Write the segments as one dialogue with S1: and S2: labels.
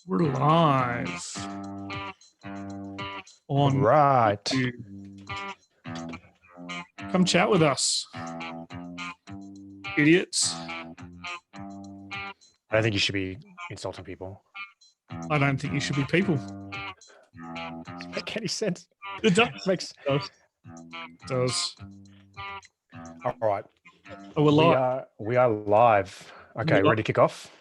S1: We're live on
S2: Right.
S1: YouTube. Come chat with us, idiots.
S2: I don't think you should be insulting people.
S1: I don't think you should be people.
S2: Doesn't make any sense.
S1: It does.
S2: Makes.
S1: It does.
S2: All right.
S1: Oh, we're live.
S2: We are live. Okay, ready to kick off?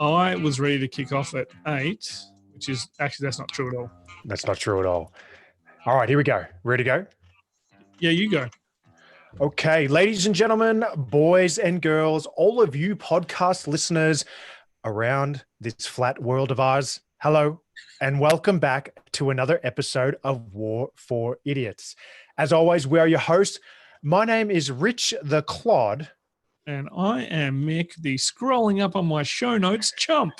S1: I was ready to kick off at 8, which is actually, that's not true at all.
S2: That's not true at all. All right, here we go. Ready to go?
S1: Yeah, you go.
S2: Okay, ladies and gentlemen, boys and girls, all of you podcast listeners around this flat world of ours, hello, and welcome back to another episode of War for Idiots. As always, we are your hosts. My name is Rich the Clod.
S1: And I am Mick, the scrolling up on my show notes chump.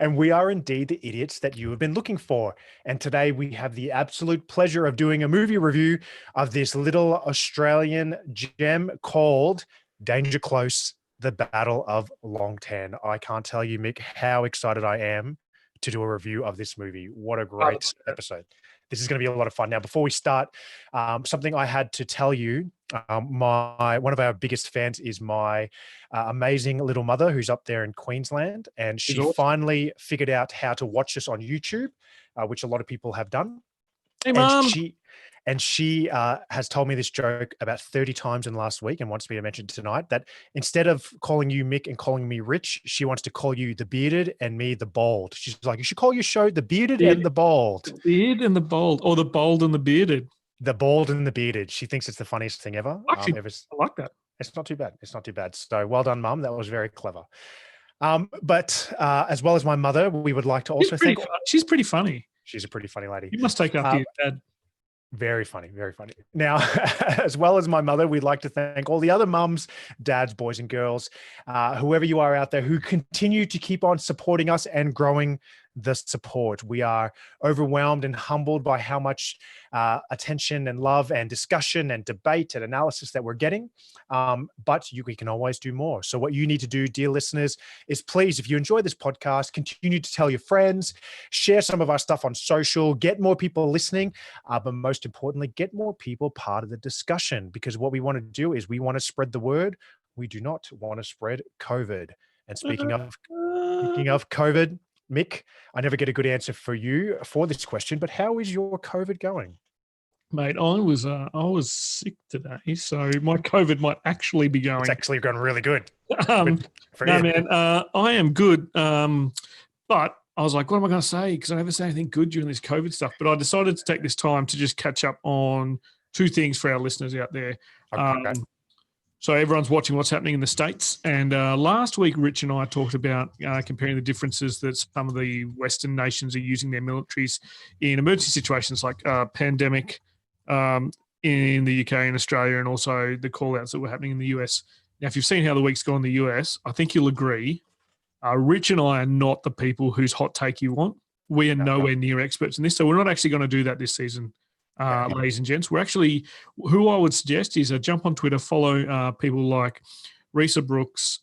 S2: And we are indeed the idiots that you have been looking for. And today we have the absolute pleasure of doing a movie review of this little Australian gem called Dangr Close, The Battle of Long Tan. I can't tell you, Mick, how excited I am to do a review of this movie. What a great episode. This is going to be a lot of fun. Now, before we start, something I had to tell you, one of our biggest fans is my amazing little mother who's up there in Queensland, and she finally figured out how to watch us on YouTube, which a lot of people have done.
S1: Hey, Mom.
S2: And she has told me this joke about 30 times in the last week and wants me to mention tonight that instead of calling you Mick and calling me Rich, she wants to call you the Bearded and me the Bald. She's like, you should call your show the Bearded and the Bald.
S1: The Beard and the Bald, or the Bold and the Bearded.
S2: The Bald and the Bearded. She thinks it's the funniest thing ever.
S1: Actually, I like that.
S2: It's not too bad. It's not too bad. So well done, Mum. That was very clever. But as well as my mother, we would like to also thank...
S1: She's pretty funny.
S2: She's a pretty funny lady.
S1: You must take after your dad.
S2: Very funny, very funny. Now, as well as my mother, we'd like to thank all the other mums, dads, boys and girls, whoever you are out there who continue to keep on supporting us and growing the support. We are overwhelmed and humbled by how much attention and love and discussion and debate and analysis that we're getting. But we can always do more. So what you need to do, dear listeners, is please, if you enjoy this podcast, continue to tell your friends, share some of our stuff on social, get more people listening, but most importantly, get more people part of the discussion, because what we want to do is we want to spread the word. We do not want to spread COVID. And speaking of COVID, Mick, I never get a good answer for you for this question, but how is your COVID going?
S1: Mate, I was sick today, so my COVID might actually be going.
S2: It's actually going really good.
S1: Man, I am good. But I was like, what am I going to say? Because I never say anything good during this COVID stuff. But I decided to take this time to just catch up on two things for our listeners out there.
S2: Okay.
S1: So everyone's watching what's happening in the States. And last week, Rich and I talked about comparing the differences that some of the Western nations are using their militaries in emergency situations like pandemic in the UK and Australia, and also the call-outs that were happening in the US. Now, if you've seen how the week's gone in the US, I think you'll agree, Rich and I are not the people whose hot take you want. We are nowhere near experts in this. So we're not actually going to do that this season. Ladies and gents, we're actually, who I would suggest is jump on Twitter, follow people like Risa Brooks,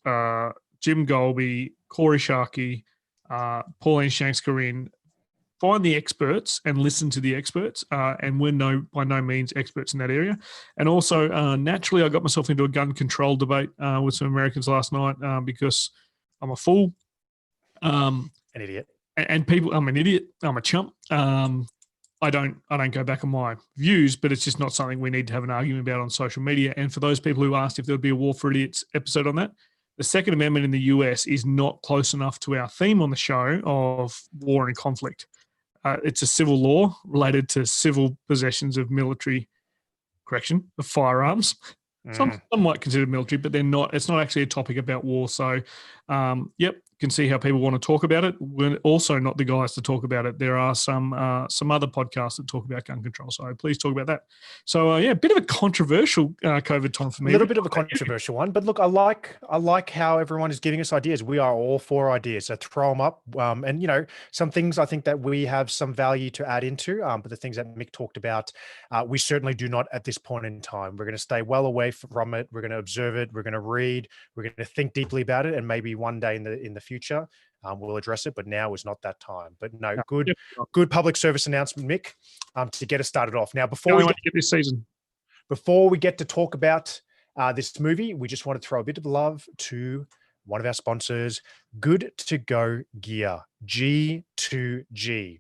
S1: Jim Golby, Corey Sharkey, Pauline Shanks-Corinne. Find the experts and listen to the experts. And we're by no means experts in that area. And also, naturally, I got myself into a gun control debate with some Americans last night because I'm a fool.
S2: An idiot.
S1: And people, I'm an idiot. I'm a chump. I don't go back on my views, but it's just not something we need to have an argument about on social media. And for those people who asked if there would be a War for Idiots episode on that, the Second Amendment in the US is not close enough to our theme on the show of war and conflict. It's a civil law related to civil possessions of of firearms. Some might consider military, but they're not. It's not actually a topic about war. So, can see how people want to talk about it. We're also not the guys to talk about it. There are some other podcasts that talk about gun control. So please talk about that. So a bit of a controversial COVID time for me.
S2: A little bit of a controversial one, but look, I like how everyone is giving us ideas. We are all for ideas, so throw them up. And some things I think that we have some value to add into. But the things that Mick talked about, we certainly do not at this point in time. We're going to stay well away from it. We're going to observe it. We're going to read. We're going to think deeply about it, and maybe one day in the future, we'll address it, but now is not that time. But no,
S1: No,
S2: good,
S1: definitely not.
S2: good public service announcement, Mick, to get us started off. Now,
S1: The only one to get this season.
S2: before we get to talk about this movie, we just want to throw a bit of love to one of our sponsors, Good to Go Gear, G2G.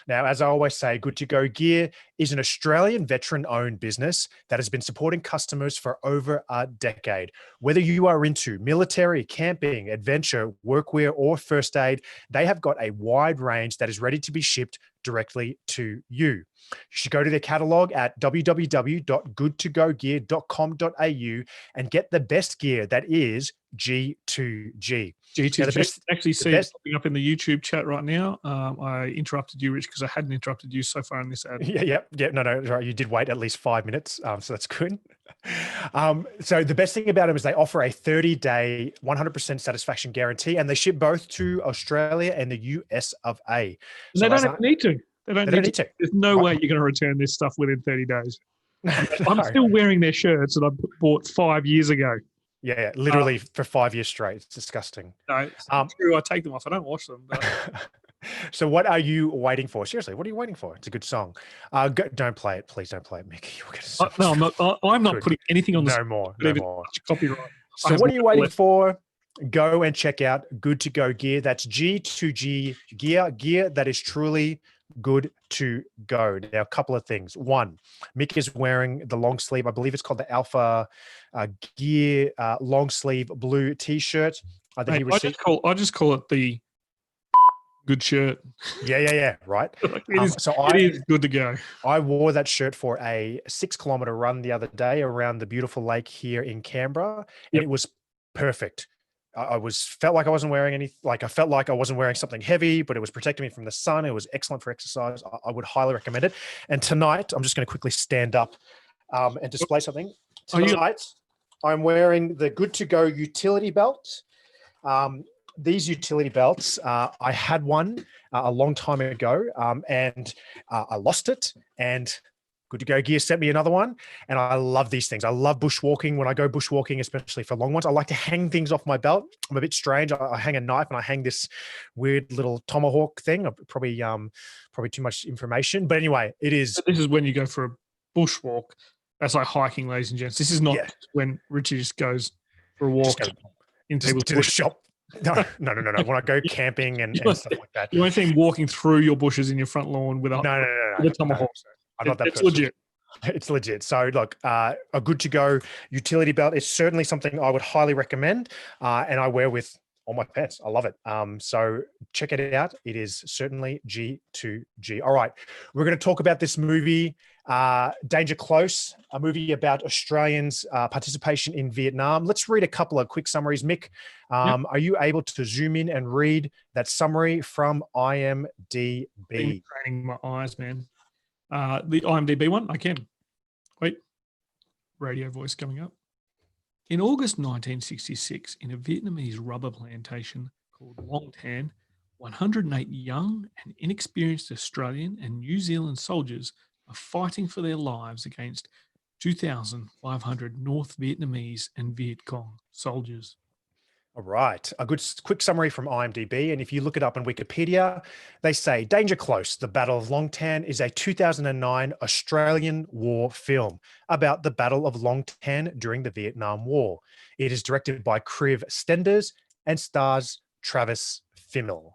S2: Now, as I always say, Good to Go Gear is an Australian veteran-owned business that has been supporting customers for over a decade. Whether you are into military, camping, adventure, workwear, or first aid, they have got a wide range that is ready to be shipped directly to you. You should go to their catalog at www.goodtogogear.com.au and get the best gear that is G2G.
S1: G2G. Actually, see
S2: best-
S1: it popping up in the YouTube chat right now. I interrupted you, Rich, because I hadn't interrupted you so far in this ad.
S2: Yeah. No, right. You did wait at least 5 minutes, so that's good. So the best thing about them is they offer a 30-day, 100% satisfaction guarantee, and they ship both to Australia and the US of A.
S1: And they don't need to. They don't need to. There's no way you're going to return this stuff within 30 days. I'm still wearing their shirts that I bought 5 years ago.
S2: Yeah, literally for 5 years straight. It's disgusting.
S1: No, it's true. I take them off. I don't wash them. But...
S2: So what are you waiting for? Seriously, what are you waiting for? It's a good song. Don't play it. Please don't play it, Mickey.
S1: No, I'm not putting anything on the
S2: No more.
S1: copyright.
S2: So what are you waiting for? Go and check out Good to Go Gear. That's G2G gear that is truly good to go. Now, a couple of things. One, Mick is wearing the long sleeve. I believe it's called the Alpha Gear long sleeve blue T-shirt.
S1: I just call it the good shirt.
S2: Yeah. Right.
S1: It is good to go.
S2: I wore that shirt for a 6-kilometer run the other day around the beautiful lake here in Canberra, and it was perfect. I felt like I wasn't wearing I felt like I wasn't wearing something heavy, but it was protecting me from the sun. It was excellent for exercise. I would highly recommend it. And tonight, I'm just going to quickly stand up and display something. Tonight, I'm wearing the Good to Go utility belt. These utility belts, I had one a long time ago, and I lost it. And Good to Go Gear sent me another one, and I love these things. I love bushwalking. When I go bushwalking, especially for long ones, I like to hang things off my belt. I'm a bit strange. I hang a knife and I hang this weird little tomahawk thing. Probably too much information, but anyway, it is.
S1: This is when you go for a bushwalk. That's like hiking, ladies and gents. This is not when Richie just goes for a walk into
S2: the shop. No. When I go camping and stuff like that,
S1: you won't see him walking through your bushes in your front lawn with a tomahawk.
S2: I'm not that
S1: it's
S2: person.
S1: legit.
S2: It's legit. So look, a Good to Go utility belt is certainly something I would highly recommend, and I wear with all my pets. I love it. So check it out. It is certainly G2G. All right, we're going to talk about this movie, Dangr Close, a movie about Australians' participation in Vietnam. Let's read a couple of quick summaries. Mick, are you able to zoom in and read that summary from IMDb?
S1: Been training my eyes, man. The IMDb one, I can. Wait. Radio voice coming up. In August 1966, in a Vietnamese rubber plantation called Long Tan, 108 young and inexperienced Australian and New Zealand soldiers are fighting for their lives against 2,500 North Vietnamese and Viet Cong soldiers.
S2: All right. A quick summary from IMDb. And if you look it up on Wikipedia, they say Dangr Close, The Battle of Long Tan is a 2009 Australian war film about the Battle of Long Tan during the Vietnam War. It is directed by Kriv Stenders and stars Travis Fimmel.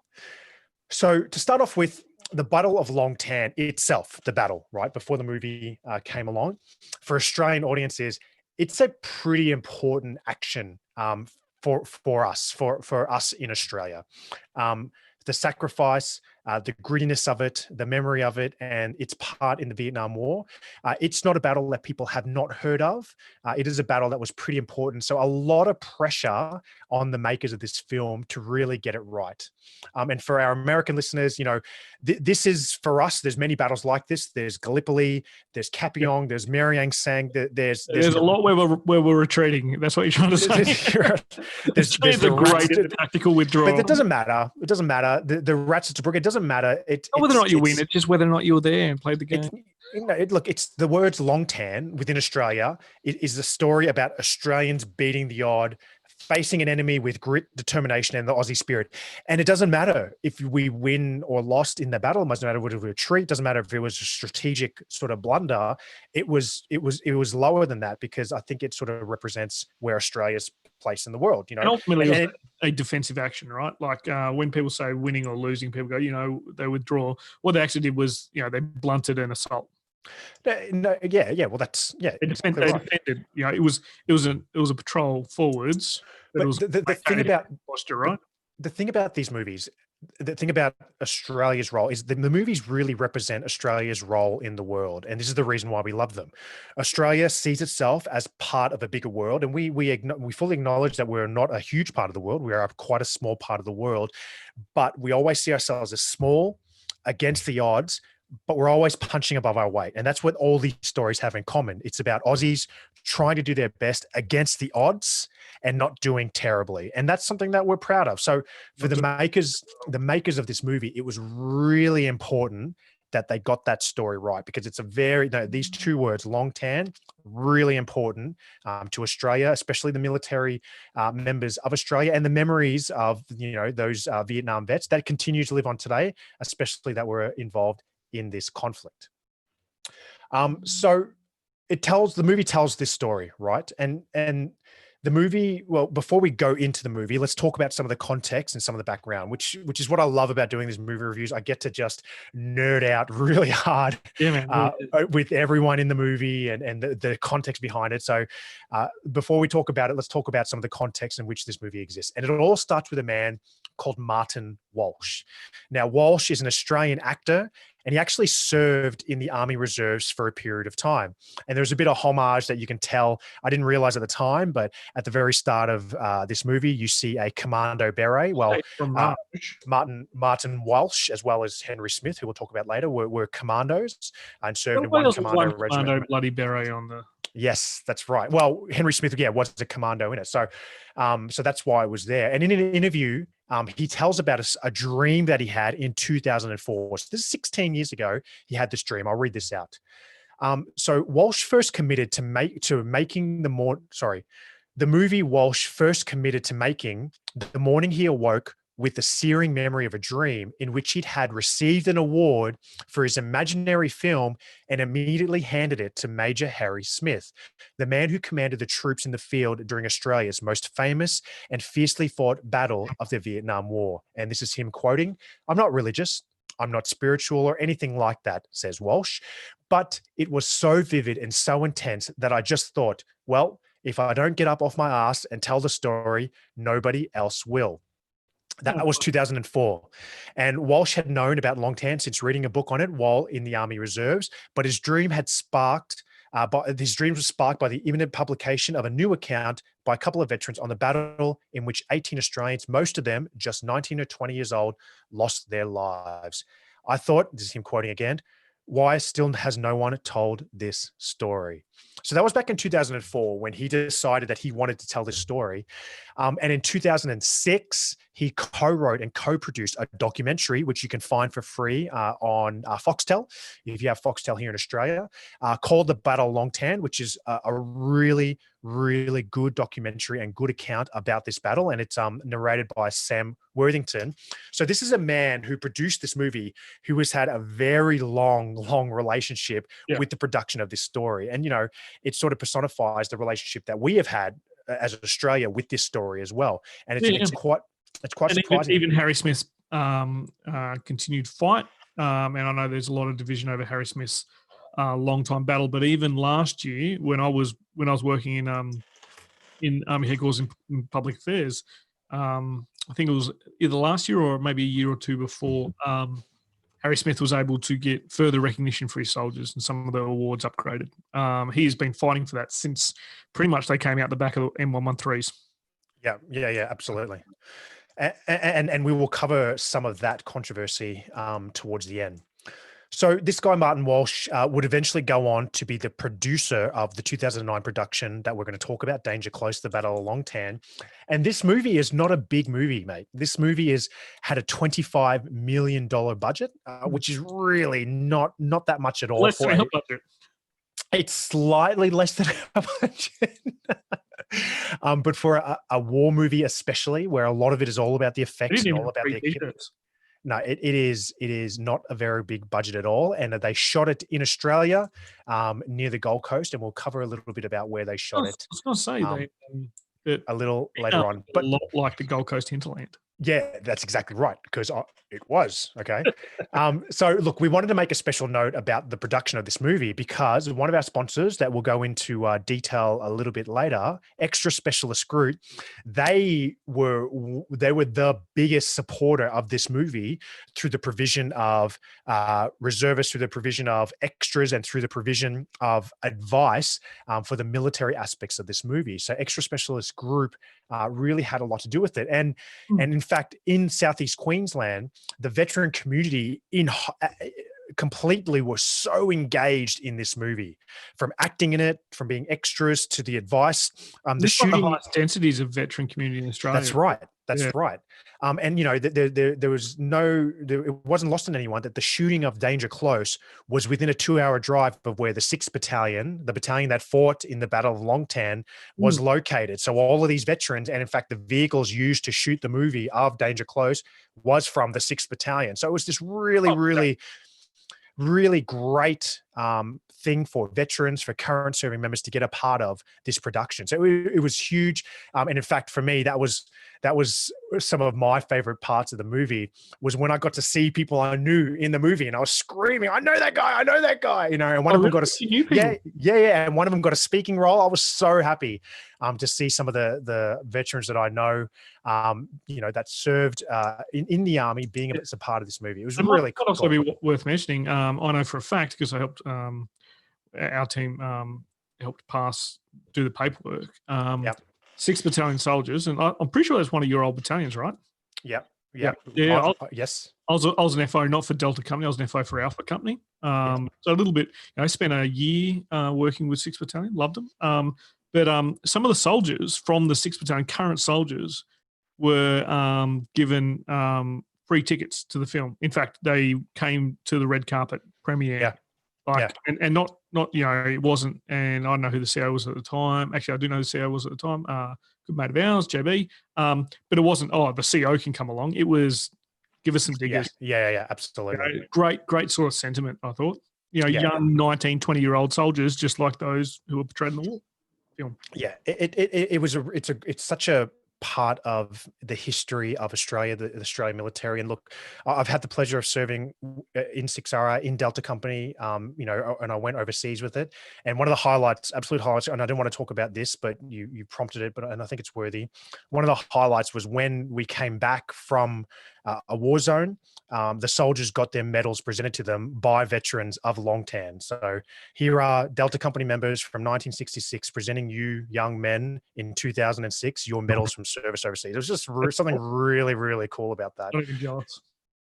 S2: So to start off with, the Battle of Long Tan itself, the battle, right, before the movie came along, for Australian audiences, it's a pretty important action for us in Australia. The sacrifice, the grittiness of it, the memory of it, and its part in the Vietnam War. It's not a battle that people have not heard of. It is a battle that was pretty important. So a lot of pressure on the makers of this film to really get it right. And for our American listeners, this is, for us, there's many battles like this. There's Gallipoli, there's Kapiong, there's Mariang Sang. There's
S1: a lot where we're retreating. That's what you're trying to say. there's
S2: the
S1: great tactical withdrawal.
S2: But it doesn't matter. It doesn't matter. The Rats at Tobruk, it doesn't matter. It's
S1: not whether or not you win. It's just whether or not you were there and played the game.
S2: It's the words Long Tan within Australia. It is a story about Australians beating the odd, facing an enemy with grit, determination, and the Aussie spirit. And it doesn't matter if we win or lost in the battle. It doesn't matter if it was a retreat. Doesn't matter if it was a strategic sort of blunder. It was lower than that, because I think it sort of represents where Australia's place in the world.
S1: And ultimately, it was a defensive action, right? Like when people say winning or losing, people go, they withdraw. What they actually did was, they blunted an assault.
S2: No, yeah. Well, that's
S1: They defended. It was a patrol forwards.
S2: But the thing about
S1: posture, right?
S2: The thing about these movies, the thing about Australia's role is the movies really represent Australia's role in the world, and this is the reason why we love them. Australia sees itself as part of a bigger world, and we fully acknowledge that we're not a huge part of the world. We are quite a small part of the world, but we always see ourselves as small against the odds. But we're always punching above our weight. And that's what all these stories have in common. It's about Aussies trying to do their best against the odds and not doing terribly. And that's something that we're proud of. So for the makers of this movie, it was really important that they got that story right, because it's these two words, long tan, really important to Australia, especially the military members of Australia, and the memories of, those Vietnam vets that continue to live on today, especially that were involved in this conflict. So the movie tells this story, right? And the movie, well, before we go into the movie, let's talk about some of the context and some of the background, which is what I love about doing these movie reviews. I get to just nerd out really hard with everyone in the movie and the context behind it. So before we talk about it, let's talk about some of the context in which this movie exists. And it all starts with a man called Martin Walsh. Now, Walsh is an Australian actor, and he actually served in the Army Reserves for a period of time. And there's a bit of homage that you can tell. I didn't realize at the time, but at the very start of this movie, you see a commando beret. Well, Martin Walsh, as well as Henry Smith, who we'll talk about later, were commandos and served in one commando regiment.
S1: Commando bloody beret on the...
S2: Yes, that's right. Well, Henry Smith, was a commando in it. So that's why it was there. And in an interview, he tells about a dream that he had in 2004. So this is 16 years ago. He had this dream. I'll read this out. So Walsh first committed to making the movie Walsh first committed to making the morning he awoke with the searing memory of a dream in which he'd had received an award for his imaginary film and immediately handed it to Major Harry Smith, the man who commanded the troops in the field during Australia's most famous and fiercely fought battle of the Vietnam War. And this is him quoting, "I'm not religious, I'm not spiritual or anything like that," says Walsh, "but it was so vivid and so intense that I just thought, well, if I don't get up off my ass and tell the story, nobody else will." That was 2004. And Walsh had known about long tan since reading a book on it while in the Army Reserves, but his dream was sparked by the imminent publication of a new account by a couple of veterans on the battle in which 18 Australians, most of them just 19 or 20 years old, lost their lives. I thought, this is him quoting again, "Why still has no one told this story?" So that was back in 2004 when he decided that he wanted to tell this story. And in 2006, he co-wrote and co-produced a documentary, which you can find for free on Foxtel, if you have Foxtel here in Australia, called The Battle of Long Tan, which is a really, really good documentary and good account about this battle. And it's narrated by Sam Worthington. So this is a man who produced this movie who has had a very long relationship with the production of this story. And, it sort of personifies the relationship that we have had as Australia with this story as well. And it's quite surprising.
S1: Even Harry Smith's continued fight. And I know there's a lot of division over Harry Smith's long time battle, but even last year when I was working in Army headquarters in public affairs, I think it was either last year or maybe a year or two before, Harry Smith was able to get further recognition for his soldiers and some of the awards upgraded. He has been fighting for that since pretty much they came out the back of the M113s.
S2: Yeah, absolutely. And we will cover some of that controversy towards the end. So this guy, Martin Walsh, would eventually go on to be the producer of the 2009 production that we're going to talk about, Dangr Close, The Battle of Long Tan. And this movie is not a big movie, mate. This movie had a $25 million budget, which is really not that much at all.
S1: Less than a budget.
S2: It's slightly less than a budget. But for a war movie, especially where a lot of it is all about the
S1: They
S2: effects
S1: didn't
S2: and
S1: even
S2: all
S1: have
S2: about the
S1: three
S2: equipment.
S1: t-shirts.
S2: No, it is not a very big budget at all, and they shot it in Australia, near the Gold Coast, and we'll cover a little bit about where they
S1: I
S2: shot
S1: was,
S2: it
S1: I was going to say
S2: um,
S1: that
S2: a little
S1: a
S2: later on. But
S1: lot like the Gold Coast hinterland.
S2: yeah, that's exactly right, because it was okay. So look, we wanted to make a special note about the production of this movie because one of our sponsors that we'll go into detail a little bit later, Extra Specialist Group, they were the biggest supporter of this movie through the provision of reservists, through the provision of extras, and through the provision of advice for the military aspects of this movie. So Extra Specialist Group really had a lot to do with it, and in fact, in Southeast Queensland, the veteran community completely was so engaged in this movie, from acting in it, from being extras to the advice. The
S1: This is one of the
S2: shooting.
S1: highest densities of veteran community in Australia.
S2: That's right. That's
S1: Yeah.
S2: right. And there was it wasn't lost on anyone that the shooting of Dangr Close was within a 2-hour drive of where the 6th Battalion, the battalion that fought in the Battle of Longtan, was located. So all of these veterans, and in fact, the vehicles used to shoot the movie of Dangr Close was from the 6th Battalion. So it was this really, really great thing for veterans, for current serving members to get a part of this production. So it was huge. And in fact, for me, that was some of my favorite parts of the movie, was when I got to see people I knew in the movie, and I was screaming, I know that guy, and one of them got and one of them got a speaking role. I was so happy to see some of the veterans that I know, that served in the army being a part of this movie. It was really cool.
S1: Also be worth mentioning. I know for a fact, because I helped our team helped do the paperwork. 6th Battalion soldiers, and I'm pretty sure that's one of your old battalions, right?
S2: Yeah.
S1: Yes. I was an FO, not for Delta Company. I was an FO for Alpha Company. So a little bit. I spent a year working with 6th Battalion. Loved them. But some of the soldiers from the 6th Battalion, current soldiers, were given free tickets to the film. In fact, they came to the red carpet premiere. And not it wasn't, and I don't know who the CEO was at the time. Actually, I do know who the CEO was at the time. Good mate of ours, JB. But it wasn't, the CEO can come along. It was, give us some diggers.
S2: Yeah, absolutely.
S1: Great sort of sentiment, I thought. Young 19, 20-year-old soldiers, just like those who were portrayed in the war film.
S2: Yeah, it's such a part of the history of Australia, the Australian military. And look, I've had the pleasure of serving in 6RR in Delta Company, and I went overseas with it. And one of the highlights, absolute highlights, and I didn't want to talk about this, but you prompted it, and I think it's worthy. One of the highlights was when we came back from a war zone. The soldiers got their medals presented to them by veterans of Longtan. So here are Delta Company members from 1966 presenting you, young men, in 2006, your medals from service overseas. It was just something really, really cool about that.
S1: I'm jealous.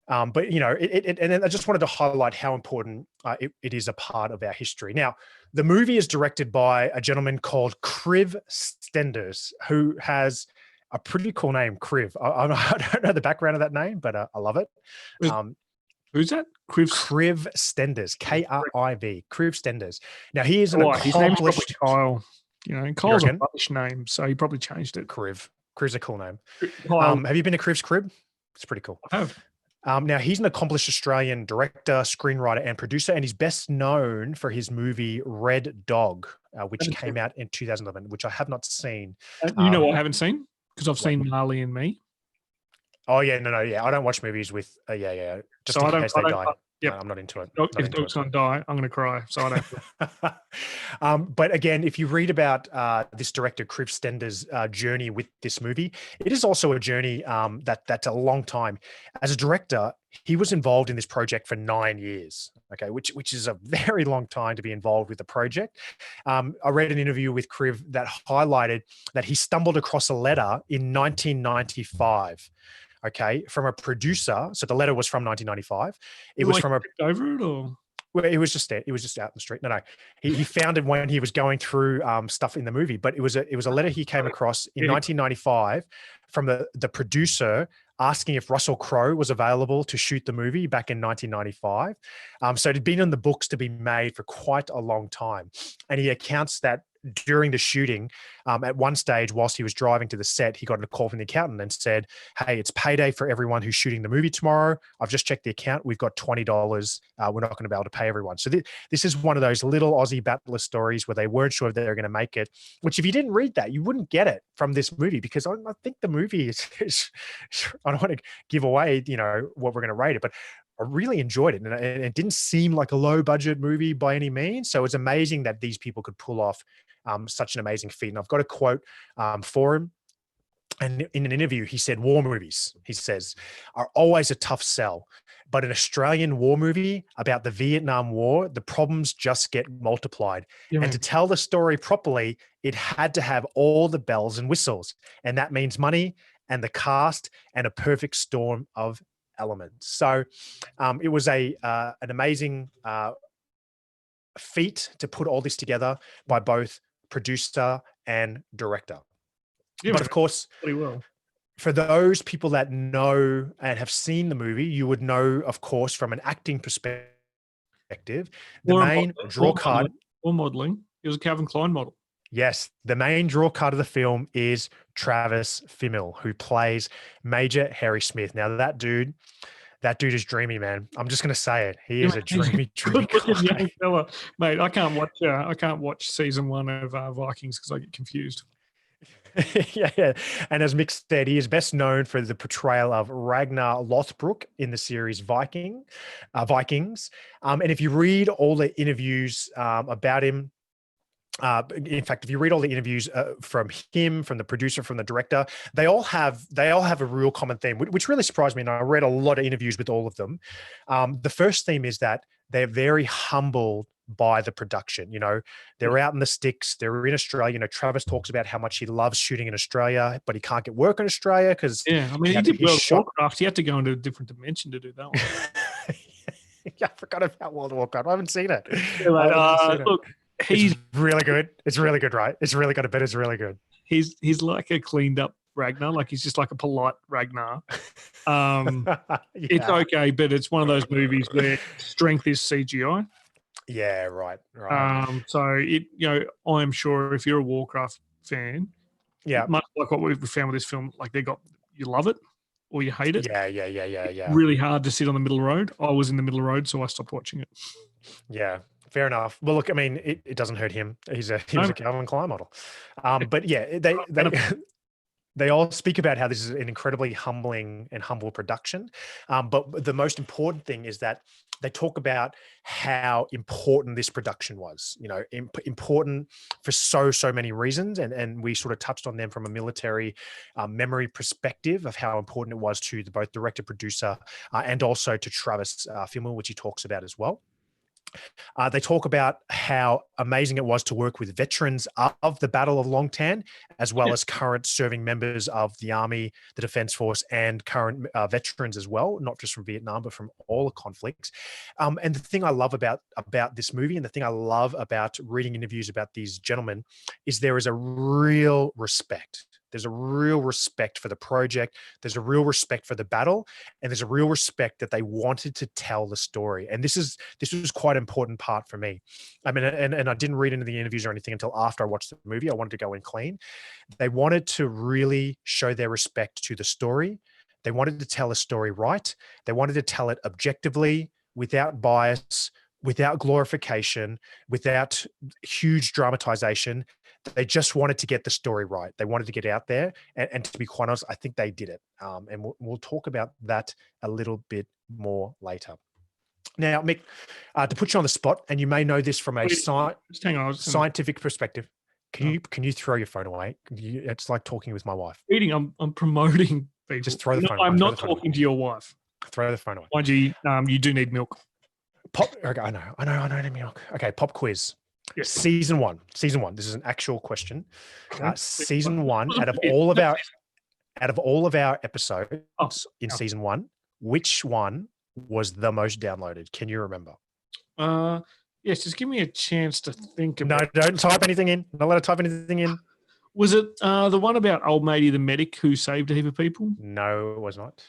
S2: But and I just wanted to highlight how important it is a part of our history. Now, the movie is directed by a gentleman called Kriv Stenders, who has a pretty cool name, Kriv. I don't know the background of that name, but I love it.
S1: Who's that?
S2: Kriv Stenders, Kriv, Kriv Stenders. Now, he is an accomplished
S1: Kyle. Kyle's a rubbish name, so he probably changed it.
S2: Kriv's a cool name. Have you been to Kriv's crib? It's pretty cool.
S1: I have.
S2: Now, he's an accomplished Australian director, screenwriter, and producer, and he's best known for his movie Red Dog, which came out in 2011, which I have not seen.
S1: You know what I haven't seen? Because I've seen Marley and Me.
S2: Oh, yeah, no, yeah. I don't watch movies with, just in case they die.
S1: Yep.
S2: No, I'm not into it.
S1: If dog's going to die, I'm going to cry. So I
S2: don't. But again, if you read about this director, Kriv Stenders' journey with this movie, it is also a journey that's a long time. As a director, he was involved in this project for 9 years, okay, which is a very long time to be involved with the project. I read an interview with Kriv that highlighted that he stumbled across a letter in 1995. Okay, from a producer. So the letter was from 1995. It was from
S1: over it, or
S2: well, it was just there. It was just out in the street. No. He found it when he was going through stuff in the movie. But it was a letter he came across in 1995 from the producer asking if Russell Crowe was available to shoot the movie back in 1995. So it had been in the books to be made for quite a long time. And he accounts that during the shooting, at one stage, whilst he was driving to the set, he got a call from the accountant and said, "Hey, it's payday for everyone who's shooting the movie tomorrow. I've just checked the account. We've got $20. We're not going to be able to pay everyone." So this is one of those little Aussie battler stories where they weren't sure if they were going to make it, which if you didn't read that, you wouldn't get it from this movie, because I think the movie is I don't want to give away, what we're going to rate it, but I really enjoyed it. And it didn't seem like a low budget movie by any means. So it's amazing that these people could pull off such an amazing feat. And I've got a quote for him. And in an interview, he said, "War movies," he says, "are always a tough sell. But an Australian war movie about the Vietnam War, the problems just get multiplied.
S1: Yeah,
S2: and to tell the story properly, it had to have all the bells and whistles. And that means money and the cast and a perfect storm of elements." So it was an amazing feat to put all this together by both producer and director.
S1: yeah,
S2: But of course,
S1: pretty well.
S2: for those people that know and have seen the movie, you would know, of course, from an acting perspective, the main draw card.
S1: Or modeling. He was a Calvin Klein model.
S2: Yes, the main draw card of the film is Travis Fimmel, who plays Major Harry Smith. Now that dude is dreamy, man. I'm just going to say it. He is a dreamy
S1: Good-looking young
S2: guy.
S1: fella, mate. I can't watch season 1 of Vikings because I get confused.
S2: yeah. And as Mick said, he is best known for the portrayal of Ragnar Lothbrok in the series Vikings. And if you read all the interviews about him, in fact, if you read all the interviews from him, from the producer, from the director, they all have a real common theme, which really surprised me. And I read a lot of interviews with all of them. The first theme is that they're very humbled by the production. They're out in the sticks. They're in Australia. Travis talks about how much he loves shooting in Australia, but he can't get work in Australia because
S1: he did World of Warcraft. He had to go into a different dimension to do that one.
S2: Yeah, I forgot about World of Warcraft. I haven't seen it.
S1: Look,
S2: it's really good. It's really good, right? It's really good, but it's really good.
S1: He's like a cleaned up Ragnar. Like he's just like a polite Ragnar. It's okay, but it's one of those movies where strength is CGI.
S2: Yeah, right.
S1: So I'm sure if you're a Warcraft fan, much like what we've found with this film, like you love it or you hate it.
S2: Yeah.
S1: Really hard to sit on the middle road. I was in the middle road, so I stopped watching it.
S2: Yeah. Fair enough. Well, look, I mean, it doesn't hurt him. He was a Calvin Klein model. But yeah, they all speak about how this is an incredibly humbling and humble production. But the most important thing is that they talk about how important this production was, important for so many reasons. And we sort of touched on them from a military memory perspective of how important it was to both director, producer, and also to Travis Fimmel, which he talks about as well. They talk about how amazing it was to work with veterans of the Battle of Long Tan, as well as current serving members of the Army, the Defense Force, and current veterans as well, not just from Vietnam, but from all the conflicts. And the thing I love about this movie, and the thing I love about reading interviews about these gentlemen, is there is a real respect. There's a real respect for the project. There's a real respect for the battle, and there's a real respect that they wanted to tell the story. And this was quite an important part for me. I mean, and I didn't read into the interviews or anything until after I watched the movie. I wanted to go in clean. They wanted to really show their respect to the story. They wanted to tell a story right. They wanted to tell it objectively, without bias, without glorification, without huge dramatization. They just wanted to get the story right. They wanted to get out there. And to be quite honest, I think they did it. And we'll talk about that a little bit more later. Now, Mick, to put you on the spot, and you may know this from a scientific perspective, can you throw your phone away? It's like talking with my wife.
S1: I'm promoting people.
S2: Just throw the phone away.
S1: I'm not talking to your wife.
S2: Throw the phone away.
S1: Mind you, you do need milk.
S2: Okay, I know milk. Okay, pop quiz. Yes. Season one. This is an actual question. Season one, out of all of our episodes in season one, which one was the most downloaded? Can you remember?
S1: Yes, just give me a chance to think about
S2: it. No, don't type anything in. Not allowed to type anything in.
S1: Was it the one about old matey the medic who saved a heap of people?
S2: No, it was not.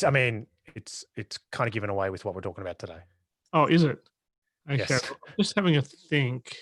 S2: I mean, it's kind of given away with what we're talking about today.
S1: Oh, is it? Okay,
S2: Yes.
S1: I'm just having a think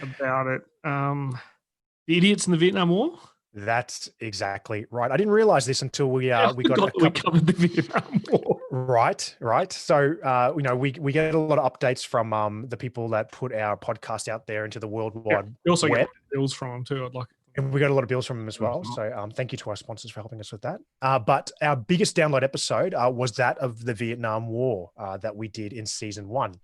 S1: about it. The idiots in the Vietnam War.
S2: That's exactly right. I didn't realize this until we
S1: Yeah,
S2: we got a
S1: we
S2: couple.
S1: covered the Vietnam War.
S2: Right. So we get a lot of updates from the people that put our podcast out there into the world wide
S1: We also
S2: web.
S1: get bills from them too. I'd like.
S2: And we got a lot of bills from them as well. So thank you to our sponsors for helping us with that. But our biggest download episode was that of the Vietnam War that we did in season 1.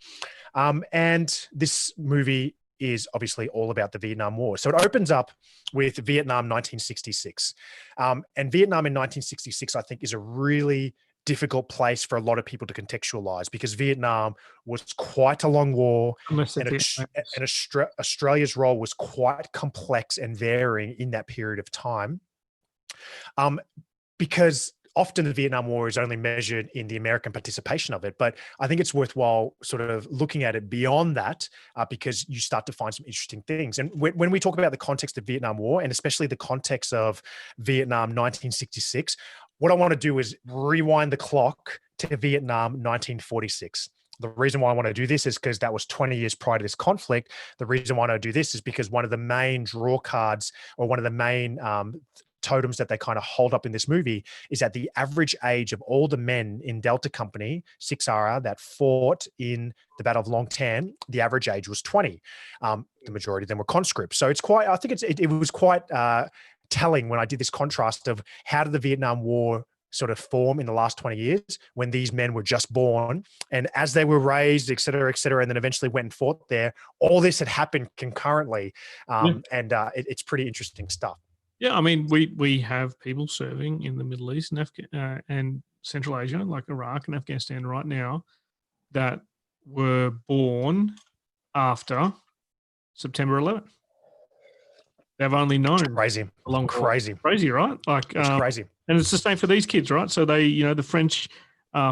S2: And this movie is obviously all about the Vietnam War. So it opens up with Vietnam 1966. And Vietnam in 1966, I think, is a really difficult place for a lot of people to contextualize because Vietnam was quite a long war, and Australia's role was quite complex and varying in that period of time. Because often the Vietnam War is only measured in the American participation of it, but I think it's worthwhile sort of looking at it beyond that because you start to find some interesting things. And when we talk about the context of Vietnam War, and especially the context of Vietnam 1966, what I want to do is rewind the clock to Vietnam 1946. The reason why I want to do this is because that was 20 years prior to this conflict. The reason why I do this is because one of the main draw cards, or one of the main totems that they kind of hold up in this movie, is that the average age of all the men in Delta Company 6R that fought in the Battle of Long Tan, the average age was 20. The majority of them were conscripts. So it's quite, I think it was quite telling when I did this contrast of how did the Vietnam War sort of form in the last 20 years when these men were just born, and as they were raised, et cetera, and then eventually went and fought there, all this had happened concurrently. And it's pretty interesting stuff.
S1: Yeah, I mean, we have people serving in the Middle East and Central Asia, like Iraq and Afghanistan right now, that were born after September 11th. They've only known
S2: crazy,
S1: right? Like
S2: it's crazy,
S1: and it's the same for these kids, right? So they, the French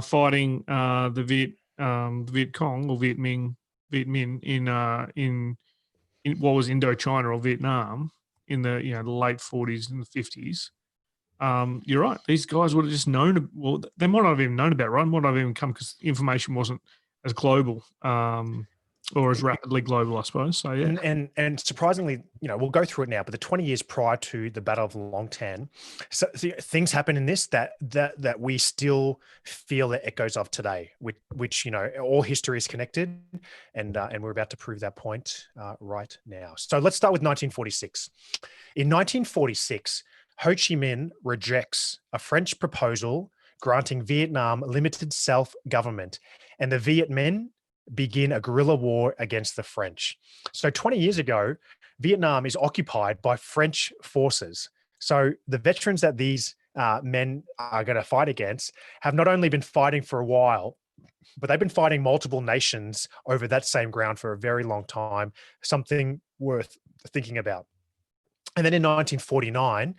S1: fighting the Viet Cong or Viet Minh in what was Indochina or Vietnam in the the late 40s and the 50s. You're right. These guys would have just known. Well, they might not have even known about it, right? Might not have even come because information wasn't as global or as rapidly global, I suppose. So yeah.
S2: And surprisingly, we'll go through it now, but the 20 years prior to the Battle of Long Tan, so things happen in this that we still feel the echoes of today, which all history is connected, and we're about to prove that point right now. So let's start with 1946. In 1946, Ho Chi Minh rejects a French proposal granting Vietnam limited self-government, and the Viet Minh begin a guerrilla war against the French. So 20 years ago, Vietnam is occupied by French forces. So the veterans that these men are going to fight against have not only been fighting for a while, but they've been fighting multiple nations over that same ground for a very long time, something worth thinking about. And then in 1949,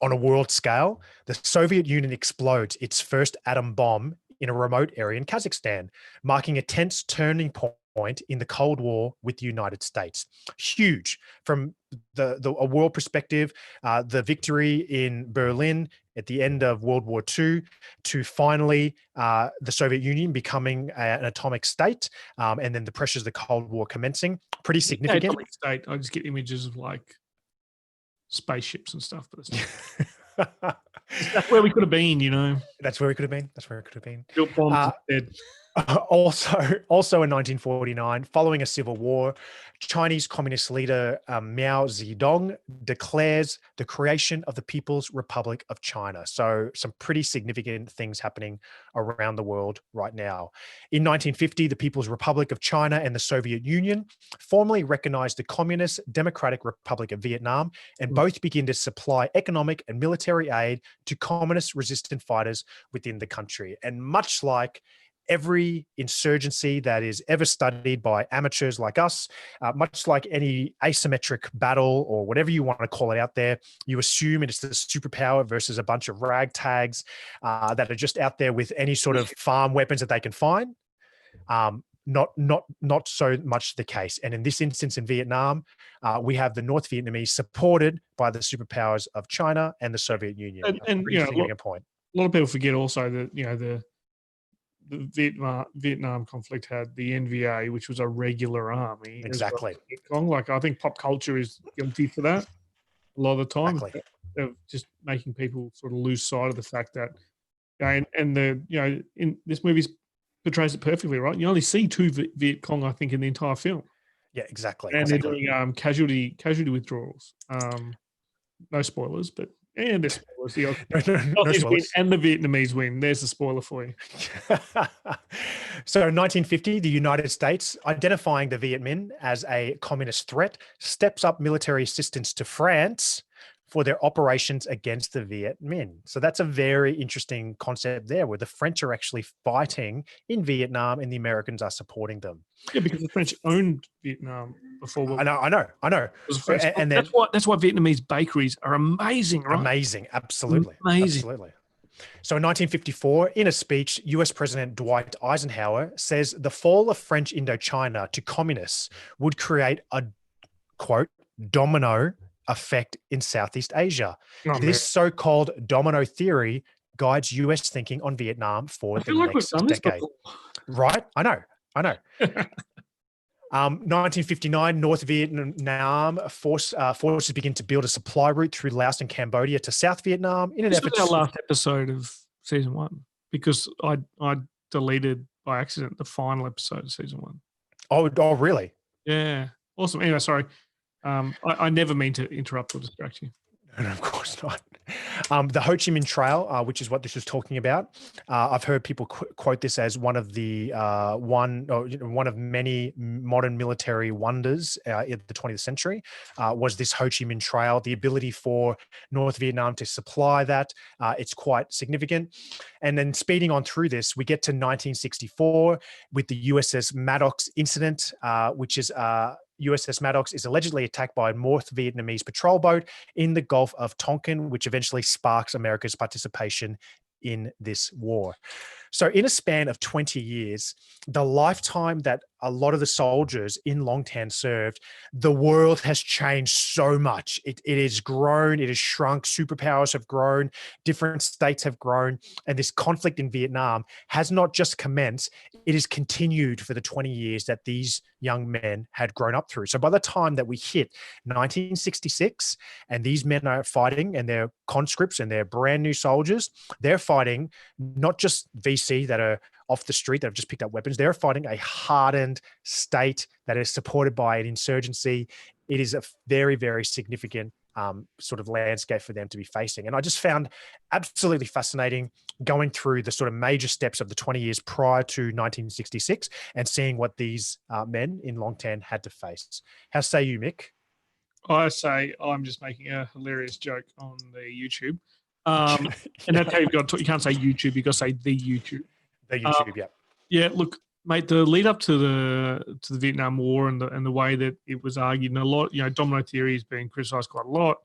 S2: on a world scale, the Soviet Union explodes its first atom bomb in a remote area in Kazakhstan, marking a tense turning point in the Cold War with the United States. Huge from a world perspective, the victory in Berlin at the end of World War II to finally the Soviet Union becoming an atomic state, and then the pressures of the Cold War commencing. Pretty significant.
S1: Atomic state. I just get images of like spaceships and stuff, but that's where we could have been,
S2: That's where we could have been.
S1: Built bombs instead.
S2: Also in 1949, following a civil war, Chinese Communist leader Mao Zedong declares the creation of the People's Republic of China. So some pretty significant things happening around the world right now. In 1950, the People's Republic of China and the Soviet Union formally recognized the Communist Democratic Republic of Vietnam, and both begin to supply economic and military aid to communist resistant fighters within the country. And much like every insurgency that is ever studied by amateurs like us, much like any asymmetric battle or whatever you want to call it out there, you assume it's the superpower versus a bunch of ragtags that are just out there with any sort of farm weapons that they can find. not so much the case. And in this instance, in Vietnam, we have the North Vietnamese supported by the superpowers of China and the Soviet Union.
S1: And
S2: Pretty significant point.
S1: A lot of people forget also that the Vietnam conflict had the NVA, which was a regular army.
S2: Exactly.
S1: As well. Like, I think pop culture is guilty for that a lot of the time,
S2: Exactly.
S1: of just making people sort of lose sight of the fact that, in this movie portrays it perfectly, right? You only see 2 Viet Cong, I think, in the entire film.
S2: Yeah, exactly.
S1: And they're doing casualty withdrawals. No spoilers, but there's spoilers. No spoilers. And the Vietnamese win. There's a spoiler for you.
S2: So in 1950, the United States, identifying the Viet Minh as a communist threat, steps up military assistance to France for their operations against the Viet Minh. So that's a very interesting concept there, where the French are actually fighting in Vietnam and the Americans are supporting them.
S1: Yeah, because the French owned Vietnam before.
S2: I know.
S1: And that's why Vietnamese bakeries are amazing, right?
S2: Amazing, absolutely.
S1: Amazing.
S2: Absolutely. So in 1954, in a speech, US President Dwight Eisenhower says the fall of French Indochina to communists would create a, quote, domino effect in Southeast Asia. This so-called domino theory guides US thinking on Vietnam for the next decade. Right? I know. 1959, North Vietnam forces begin to build a supply route through Laos and Cambodia to South Vietnam in an effort.
S1: This was our last episode of season 1, because I deleted by accident the final episode of season 1.
S2: Oh, really?
S1: Yeah. Awesome. Anyway, sorry. I never mean to interrupt or distract you.
S2: No, of course not. The Ho Chi Minh Trail, which is what this was talking about, I've heard people quote this as one of the one of many modern military wonders in the 20th century. Was this Ho Chi Minh Trail? The ability for North Vietnam to supply that, it's quite significant. And then speeding on through this, we get to 1964 with the USS Maddox incident, which is USS Maddox is allegedly attacked by a North Vietnamese patrol boat in the Gulf of Tonkin, which eventually sparks America's participation in this war. So in a span of 20 years, the lifetime that a lot of the soldiers in Long Tan served, the world has changed so much. It has grown, it has shrunk, superpowers have grown, different states have grown, and this conflict in Vietnam has not just commenced, it has continued for the 20 years that these young men had grown up through. So by the time that we hit 1966 and these men are fighting and they're conscripts and they're brand new soldiers, they're fighting not just VC that are off the street that have just picked up weapons. They're fighting a hardened state that is supported by an insurgency. It is a very, very significant sort of landscape for them to be facing. And I just found absolutely fascinating going through the sort of major steps of the 20 years prior to 1966 and seeing what these men in Long Tan had to face. How say you, Mick?
S1: I say I'm just making a hilarious joke on the YouTube. And that's how you can't say YouTube, you've got to say the YouTube.
S2: The YouTube, yeah.
S1: Yeah, look, mate, the lead up to the Vietnam War and the way that it was argued, and a lot, domino theory has been criticised quite a lot.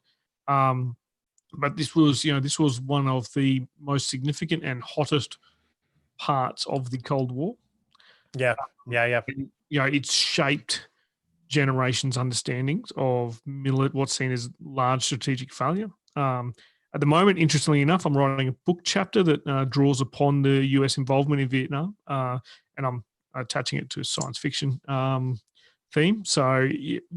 S1: But this was one of the most significant and hottest parts of the Cold War.
S2: Yeah.
S1: And, it's shaped generations' understandings of what's seen as large strategic failure. At the moment, interestingly enough, I'm writing a book chapter that draws upon the US involvement in Vietnam, and I'm attaching it to a science fiction theme. So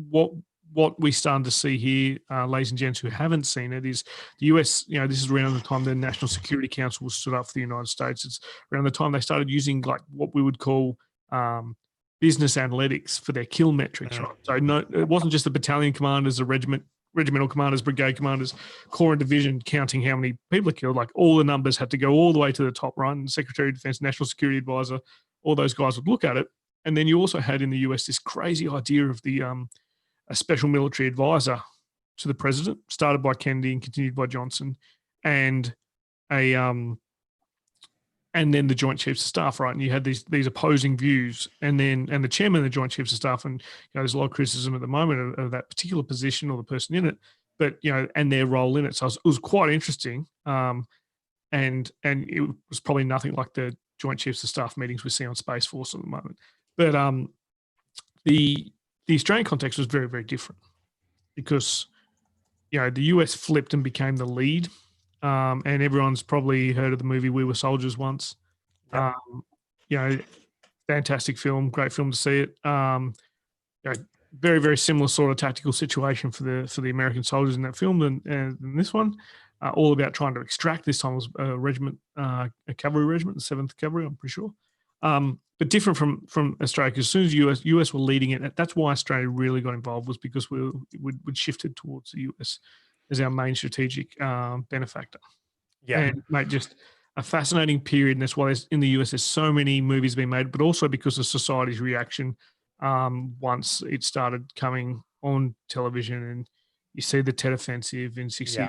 S1: what we're starting to see here, ladies and gents who haven't seen it, is the US, this is around the time the National Security Council was stood up for the United States. It's around the time they started using like what we would call business analytics for their kill metrics, right? So it wasn't just the battalion commanders, the regimental commanders, brigade commanders, corps and division counting how many people are killed. Like all the numbers had to go all the way to the top, right? And Secretary of Defense, National Security Advisor, all those guys would look at it. And then you also had in the US this crazy idea of the a special military advisor to the president, started by Kennedy and continued by Johnson, and and then the Joint Chiefs of Staff, right? And you had these opposing views, and the chairman of the Joint Chiefs of Staff, and there's a lot of criticism at the moment of that particular position or the person in it, but and their role in it. So it was quite interesting, and it was probably nothing like the Joint Chiefs of Staff meetings we see on Space Force at the moment. But the Australian context was very, very different because the US flipped and became the lead, and everyone's probably heard of the movie We Were Soldiers once.
S2: Yep.
S1: Fantastic film, great film to see it. Very, very similar sort of tactical situation for the American soldiers in that film than this one. All about trying to extract. This time was a regiment, a cavalry regiment, the 7th Cavalry, I'm pretty sure. But different from Australia, because as soon as US were leading it, that's why Australia really got involved, was because we'd shifted towards the US as our main strategic benefactor.
S2: Yeah.
S1: And mate, just a fascinating period, and that's why in the US there's so many movies being made, but also because of society's reaction once it started coming on television, and you see the Tet Offensive in 69.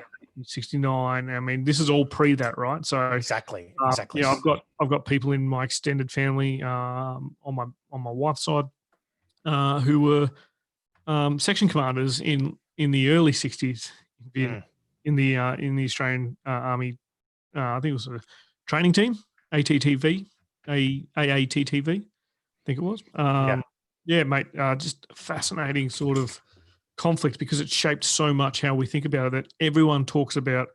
S1: I mean, this is all pre that, right? So
S2: exactly.
S1: I've got people in my extended family on my wife's side who were section commanders in the early 60s in the Australian Army. I think it was a training team, AATV, I think it was. Yeah, mate, just a fascinating sort of conflict, because it shaped so much how we think about it, that everyone talks about,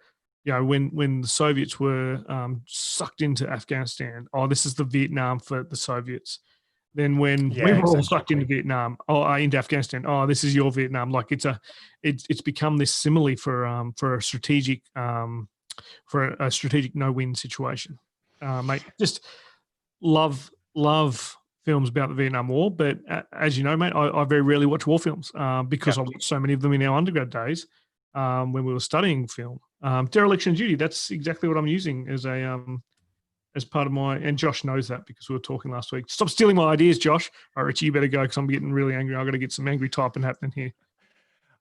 S1: when the Soviets were sucked into Afghanistan, this is the Vietnam for the Soviets. Then when we were all sucked into Vietnam, into Afghanistan, this is your Vietnam. Like it's become this simile for a strategic no-win situation. Mate, just love films about the Vietnam War, but as you know, mate, I very rarely watch war films because I watched so many of them in our undergrad days when we were studying film. Dereliction of Duty, that's exactly what I'm using as part of my, and Josh knows that because we were talking last week. Stop stealing my ideas, Josh. All right, Richie, you better go because I'm getting really angry. I've got to get some angry typing happening here.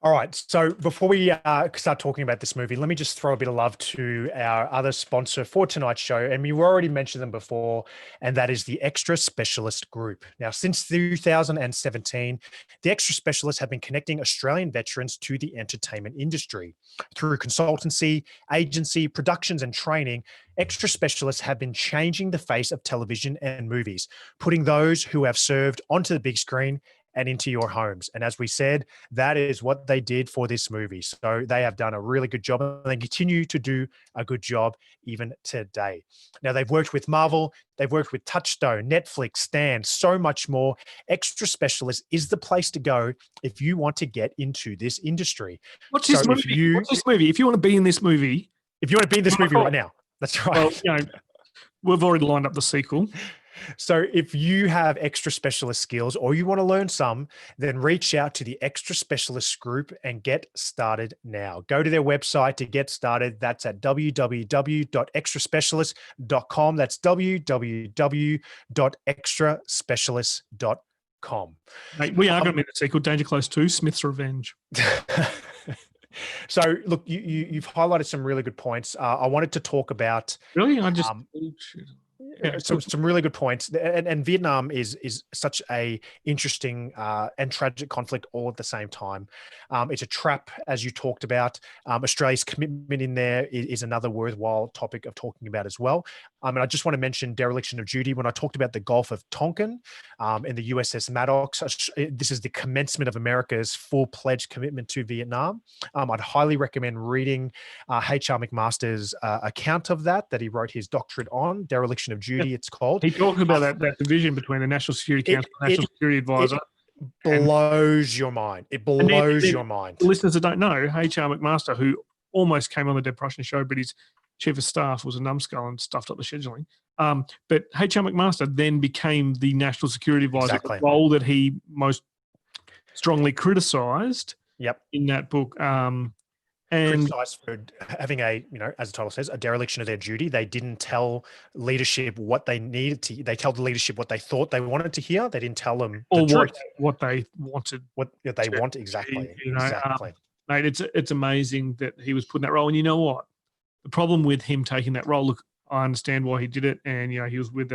S2: All right. So before we start talking about this movie, let me just throw a bit of love to our other sponsor for tonight's show. And you already mentioned them before, and that is the Extra Specialist Group. Now, since 2017, the Extra Specialists have been connecting Australian veterans to the entertainment industry. Through consultancy, agency, productions, and training, Extra Specialists have been changing the face of television and movies, putting those who have served onto the big screen and into your homes. And as we said, that is what they did for this movie. So they have done a really good job, and they continue to do a good job even today. Now, they've worked with Marvel, they've worked with Touchstone, Netflix, Stan, so much more. Extra Specialist is the place to go if you want to get into this industry.
S1: Watch this movie. Watch this movie. If you want to be in this movie.
S2: If you want to be in this movie right now. That's right.
S1: Well, we've already lined up the sequel.
S2: So if you have extra specialist skills or you want to learn some, then reach out to the Extra Specialist Group and get started now. Go to their website to get started. That's at www.extraspecialist.com. That's www.extraspecialist.com.
S1: Mate, we are going to be the sequel, Dangr Close 2, Smith's Revenge.
S2: So look, you've highlighted some really good points. I wanted to talk about...
S1: Really? I just...
S2: some really good points, and Vietnam is such a interesting and tragic conflict all at the same time. It's a trap, as you talked about. Australia's commitment in there is another worthwhile topic of talking about as well. And I just want to mention dereliction of duty. When I talked about the Gulf of Tonkin and the USS Maddox, this is the commencement of America's full-pledged commitment to Vietnam. I'd highly recommend reading H.R. McMaster's account of that he wrote his doctorate on, dereliction of duty, it's called.
S1: He talks about that division between the National Security Council and National Security Advisor.
S2: Blows your mind. It blows your mind.
S1: Listeners that don't know, H.R. McMaster, who almost came on the Dead Prussian show, but his chief of staff was a numbskull and stuffed up the scheduling. But H.R. McMaster then became the National Security Advisor, the role that he most strongly criticised in that book. And
S2: criticized for having as the title says, a dereliction of their duty. They didn't tell leadership what they needed to. They told the leadership what they thought they wanted to hear. They didn't tell them the truth.
S1: What they wanted.
S2: What they want exactly. Exactly.
S1: Mate, it's amazing that he was put in that role. And you know what? The problem with him taking that role, look, I understand why he did it, and he was with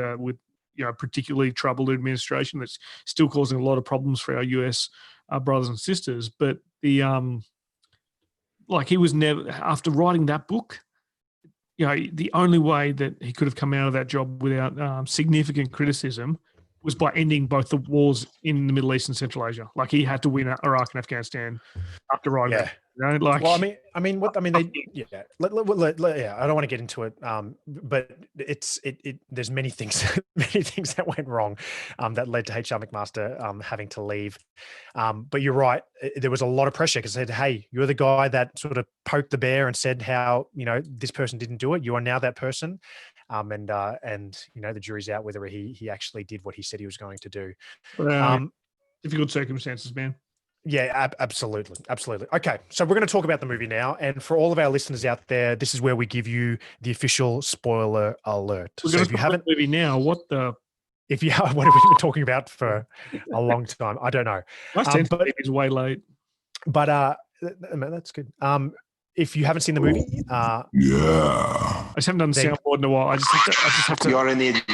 S1: particularly troubled administration that's still causing a lot of problems for our US brothers and sisters. But the he was never, after writing that book, the only way that he could have come out of that job without significant criticism was by ending both the wars in the Middle East and Central Asia. Like he had to win Iraq and Afghanistan after riding
S2: Yeah.
S1: that. You know, like,
S2: Well, yeah. I don't want to get into it, but there's many things, many things that went wrong, that led to H.R. McMaster having to leave. But you're right. There was a lot of pressure because said, "Hey, you're the guy that sort of poked the bear and said how this person didn't do it. You are now that person." And the jury's out whether he actually did what he said he was going to do.
S1: Difficult circumstances, man.
S2: Yeah, absolutely. Absolutely. Okay. So we're going to talk about the movie now. And for all of our listeners out there, this is where we give you the official spoiler alert.
S1: We're going to talk about the movie now. What have we
S2: been talking about for a long time? I don't know.
S1: But it's way late.
S2: But that's good. If you haven't seen the movie,
S1: I just haven't done the soundboard in a while. I just have to.
S3: You're an idiot.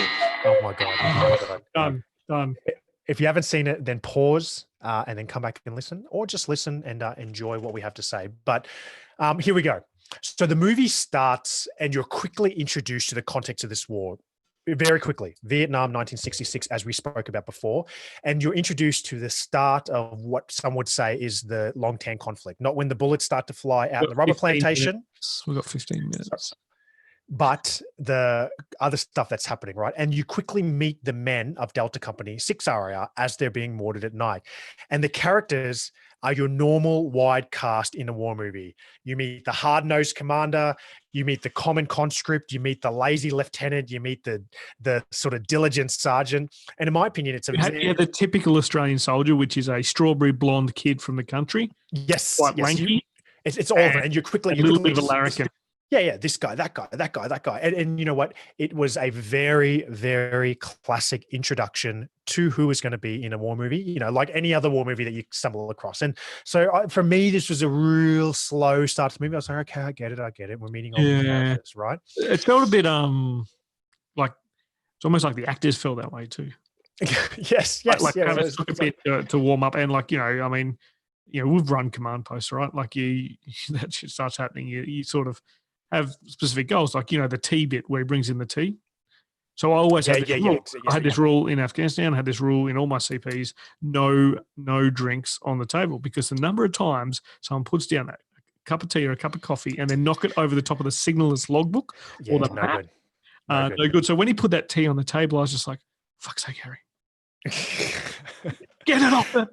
S2: Oh my God.
S1: Done.
S2: If you haven't seen it, then pause and then come back and listen, or just listen and enjoy what we have to say. But here we go. So the movie starts and you're quickly introduced to the context of this war. Very quickly, Vietnam, 1966, as we spoke about before. And you're introduced to the start of what some would say is the Long Tan conflict, not when the bullets start to fly out in the rubber plantation.
S1: We've got 15 minutes.
S2: But the other stuff that's happening, right? And you quickly meet the men of Delta Company, 6 area, as they're being mortared at night. And the characters are your normal wide cast in a war movie. You meet the hard-nosed commander, you meet the common conscript, you meet the lazy lieutenant, you meet the sort of diligent sergeant. And in my opinion, it's
S1: the typical Australian soldier, which is a strawberry blonde kid from the country.
S2: Yes.
S1: Quite lanky.
S2: It's all of it. And you're quickly...
S1: A little bit of a larrikin.
S2: Yeah, this guy, that guy. And you know what? It was a very, very classic introduction to who is going to be in a war movie, like any other war movie that you stumble across. And so for me, this was a real slow start to the movie. I was like, okay, I get it. We're meeting all the characters, right?
S1: It felt a bit like it's almost like the actors felt that way too.
S2: Yes.
S1: It took a bit to warm up. And we've run command posts, right? Like that shit starts happening. You sort of have specific goals, like the tea bit where he brings in the tea. So I always had this rule. I had this rule in Afghanistan. I had this rule in all my CPs: no drinks on the table, because the number of times someone puts down a cup of tea or a cup of coffee and then knock it over the top of the signaller's logbook or the map. No good. So when he put that tea on the table, I was just like, "Fuck's sake, Harry." Get it off it.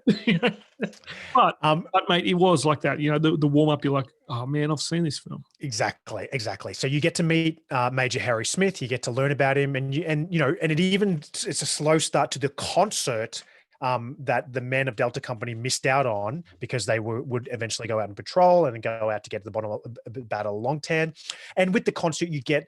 S1: But mate, it was like that. The warm up. You're like, oh man, I've seen this film.
S2: Exactly. So you get to meet Major Harry Smith. You get to learn about him, and it's a slow start to the concert that the men of Delta Company missed out on because they would eventually go out and patrol and then go out to get to the bottom of the Battle of Long Tan. And with the concert, you get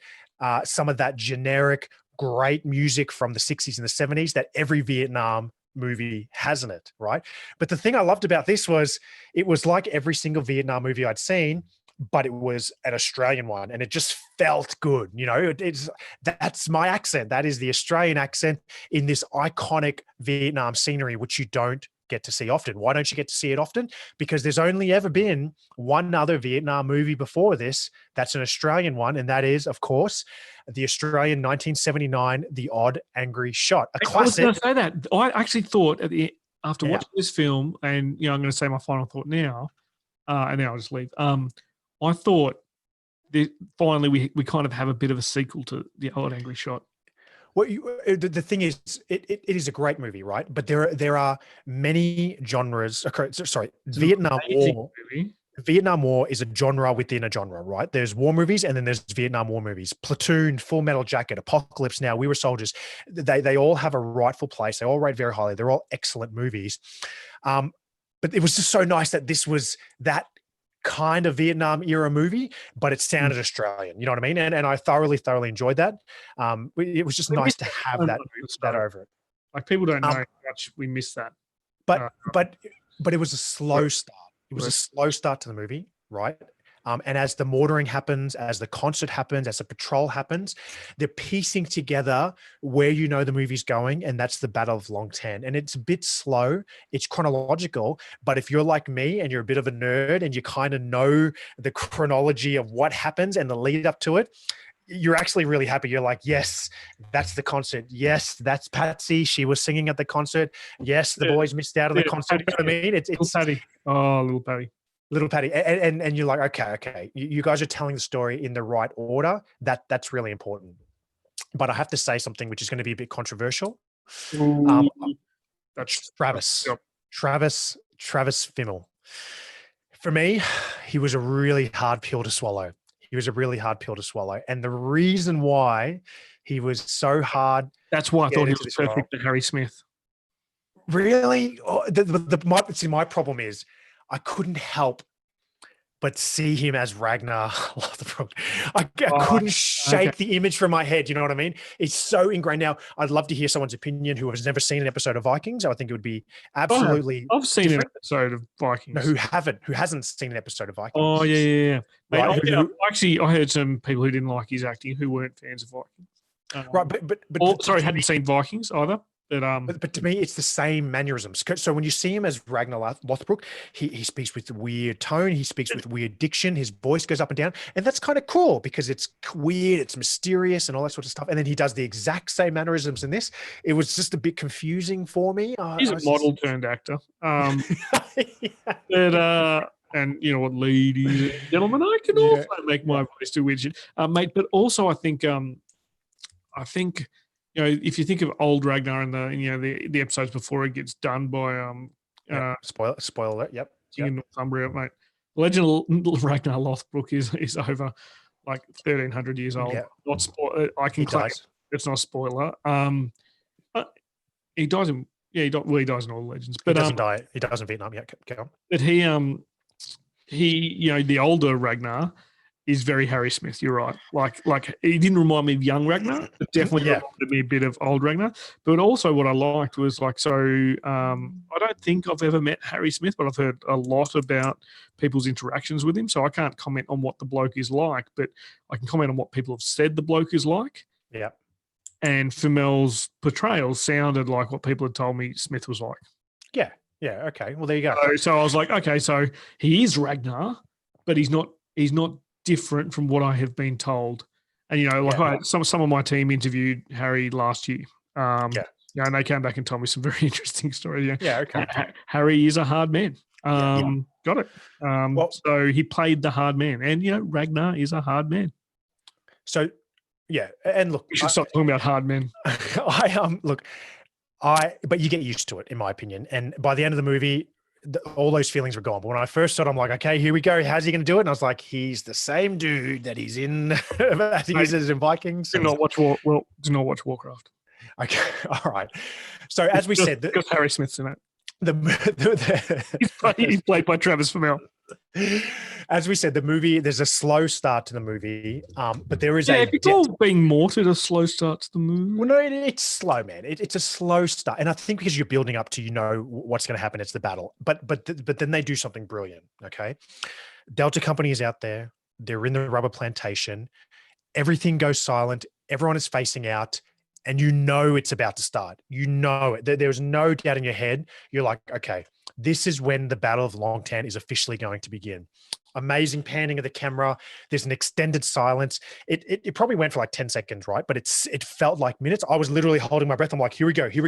S2: some of that generic great music from the 60s and the 70s that every Vietnam movie has in it, right? But the thing I loved about this was it was like every single Vietnam movie I'd seen, but it was an Australian one, and it just felt good. That's my accent. That is the Australian accent in this iconic Vietnam scenery, which you don't get to see often. Why don't you get to see it often? Because there's only ever been one other Vietnam movie before this that's an Australian one, and that is, of course, the Australian 1979 The Odd Angry Shot, a classic. I was
S1: going to say that. I actually thought after watching this film, and I'm going to say my final thought now, and then I'll just leave. I thought that finally we kind of have a bit of a sequel to The Odd Angry Shot.
S2: Well, the thing is, it is a great movie, right? But there are many genres. Okay, sorry, Vietnam War. Vietnam War is a genre within a genre, right? There's war movies, and then there's Vietnam War movies. Platoon, Full Metal Jacket, Apocalypse Now, We Were Soldiers. They all have a rightful place. They all rate very highly. They're all excellent movies. But it was just so nice that this was that kind of Vietnam era movie, but it sounded Australian. You know what I mean? And I thoroughly enjoyed that. It was just nice to have that over it.
S1: Like, people don't know how much we miss that.
S2: But it was a slow start. It was a slow start to the movie, right? And as the mortaring happens, as the concert happens, as the patrol happens, they're piecing together where the movie's going, and that's the Battle of Long Tan. And it's a bit slow, it's chronological, but if you're like me and you're a bit of a nerd and you kind of know the chronology of what happens and the lead up to it, you're actually really happy. You're like, yes, that's the concert. Yes, that's Patsy. She was singing at the concert. Yes, the boys missed out on the concert. You know what I mean? It's
S1: little Patty. Oh, little Patty.
S2: Little Patty. And you're like, okay. You guys are telling the story in the right order. That's really important. But I have to say something which is going to be a bit controversial.
S1: That's
S2: Travis.
S1: Yep.
S2: Travis Fimmel. For me, he was a really hard pill to swallow. And the reason why he was so hard.
S1: That's why I thought he was perfect to Harry Smith.
S2: Really? Oh, my problem is I couldn't help but see him as Ragnar Lothbrok. I couldn't shake the image from my head. You know what I mean? It's so ingrained. Now, I'd love to hear someone's opinion who has never seen an episode of Vikings. I think it would be absolutely.
S1: I've seen an episode of Vikings.
S2: No, who hasn't seen an episode of Vikings?
S1: Oh, yeah.
S2: Right,
S1: actually, I heard some people who didn't like his acting who weren't fans of Vikings.
S2: Right,
S1: hadn't seen Vikings either.
S2: But to me, it's the same mannerisms. So when you see him as Ragnar Lothbrok, he speaks with weird tone. He speaks with weird diction. His voice goes up and down. And that's kind of cool because it's weird, it's mysterious and all that sort of stuff. And then he does the exact same mannerisms in this. It was just a bit confusing for me.
S1: He's a model turned actor. And you know what, ladies and gentlemen, I can also make my voice to widget. Mate, but also I think you know, if you think of old Ragnar and the episodes before it gets done by
S2: spoiler that, yep.
S1: In Northumbria, mate. Legend of Ragnar Lothbrok is over like 1,300 years old.
S2: Yeah.
S1: Not I can claim it's not a spoiler. He dies in he dies in all the legends, but
S2: he doesn't die. He dies in Vietnam. Yeah, go on.
S1: But he the older Ragnar is very Harry Smith. You're right. Like he didn't remind me of young Ragnar, but definitely reminded me a bit of old Ragnar. But also what I liked was I don't think I've ever met Harry Smith, but I've heard a lot about people's interactions with him. So I can't comment on what the bloke is like, but I can comment on what people have said the bloke is like.
S2: Yeah.
S1: And Femmel's portrayal sounded like what people had told me Smith was like.
S2: Yeah. Yeah. Okay. Well, there you go.
S1: So I was like, okay, so he is Ragnar, but he's not different from what I have been told. And some of my team interviewed Harry last year. And they came back and told me some very interesting stories.
S2: Okay.
S1: Harry is a hard man. Got it. So he played the hard man, and Ragnar is a hard man.
S2: So and look,
S1: we should stop talking about hard men.
S2: But you get used to it, in my opinion. And by the end of the movie, all those feelings were gone. But when I first saw it, I'm like, okay, here we go. How's he going to do it? And I was like, he's the same dude that he's in. I think he's in Vikings.
S1: Do not watch Warcraft.
S2: Okay, all right. So as we said,
S1: because Harry Smith's in it. He's played by Travis Fimmel.
S2: As we said, the movie, there's a slow start to the movie, but there is
S1: it's all being mortared a slow start to the movie.
S2: Well, no, it's slow, man. It's a slow start, and I think because you're building up to what's going to happen, it's the battle. But then they do something brilliant. Okay, Delta Company is out there. They're in the rubber plantation. Everything goes silent. Everyone is facing out. And it's about to start. You know it. There's no doubt in your head. You're like, okay, this is when the Battle of Longtan is officially going to begin. Amazing panning of the camera. There's an extended silence. It probably went for like 10 seconds, right? But it felt like minutes. I was literally holding my breath. I'm like, here we go. I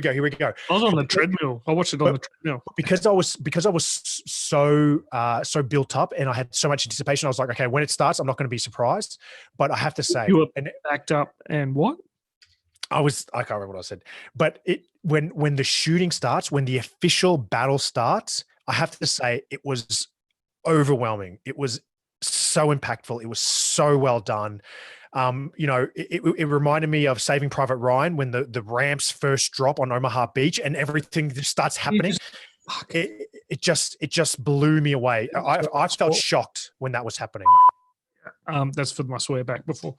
S1: was on the treadmill. I watched it on the treadmill.
S2: Because I was so built up and I had so much anticipation. I was like, okay, when it starts, I'm not going to be surprised. But I have to say,
S1: you were backed up and what?
S2: I can't remember what I said, but when the shooting starts, when the official battle starts, I have to say it was overwhelming. It was so impactful. It was so well done. It reminded me of Saving Private Ryan when the ramps first drop on Omaha Beach and everything just starts happening. It just blew me away. I felt shocked when that was happening.
S1: That's for my swear back before.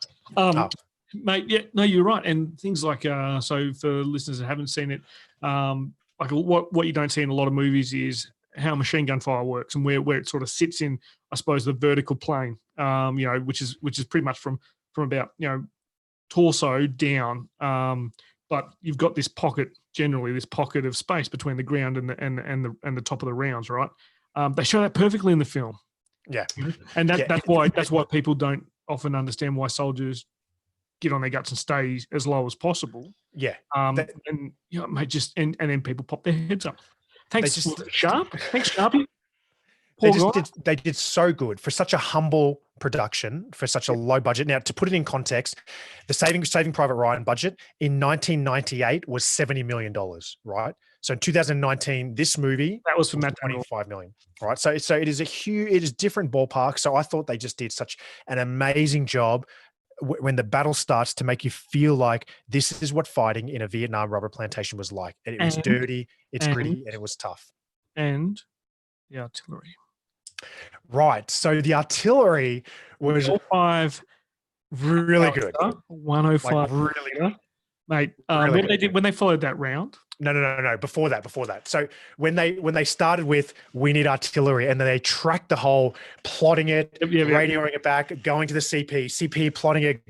S1: Mate, you're right. And things like, so for listeners that haven't seen it, like what you don't see in a lot of movies is how machine gun fire works and where it sort of sits in, I suppose, the vertical plane, which is pretty much from about, torso down. But you've got this pocket of space between the ground and the top of the rounds, right? They show that perfectly in the film.
S2: Yeah.
S1: And that's why people don't often understand why soldiers get on their guts and stay as low as possible.
S2: Yeah.
S1: And mate, and then people pop their heads up. Thanks, Sharp. Thanks, Sharpie.
S2: They did so good for such a humble production, for such a low budget. Now, to put it in context, the Saving Private Ryan budget in 1998 was $70 million, right? So in 2019, this movie
S1: that was from that
S2: $25 million, right? So it is different ballpark. So I thought they just did such an amazing job when the battle starts to make you feel like this is what fighting in a Vietnam rubber plantation was like. It was dirty, it's gritty, and it was tough.
S1: And the artillery.
S2: Right. So the artillery was
S1: 5
S2: really good.
S1: 105.
S2: Like really good.
S1: Mate,
S2: really
S1: when they followed that round.
S2: No. Before that. So when they started with we need artillery, and then they tracked the whole, plotting it, radioing it back, going to the CP plotting it,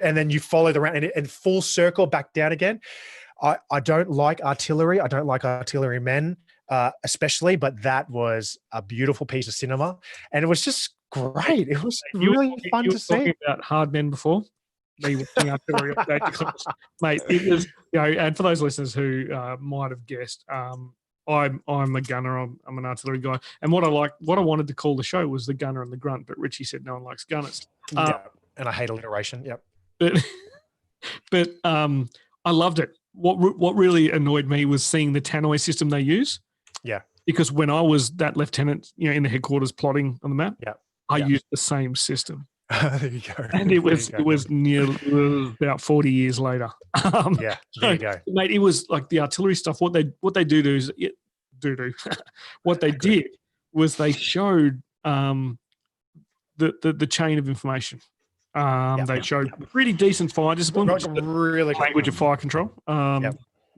S2: and then you follow the round and full circle back down again. I don't like artillery. I don't like artillery men, especially, but that was a beautiful piece of cinema, and it was just great. It was really fun to see.
S1: Talking about hard men before. Me watching artillery update, mate. It was, and for those listeners who might have guessed, I'm a gunner. I'm an artillery guy, and what I wanted to call the show was the gunner and the grunt, but Richie said no one likes gunners.
S2: Yeah, and I hate alliteration. Yep.
S1: But I loved it. What really annoyed me was seeing the tannoy system they use.
S2: Yeah.
S1: Because when I was that lieutenant, in the headquarters plotting on the map, I used the same system.
S2: There you go.
S1: And it was about 40 years later.
S2: There you go,
S1: mate. It was like the artillery stuff. What they do what they did was they showed the chain of information. They showed pretty decent fire discipline,
S2: really
S1: language of fire control.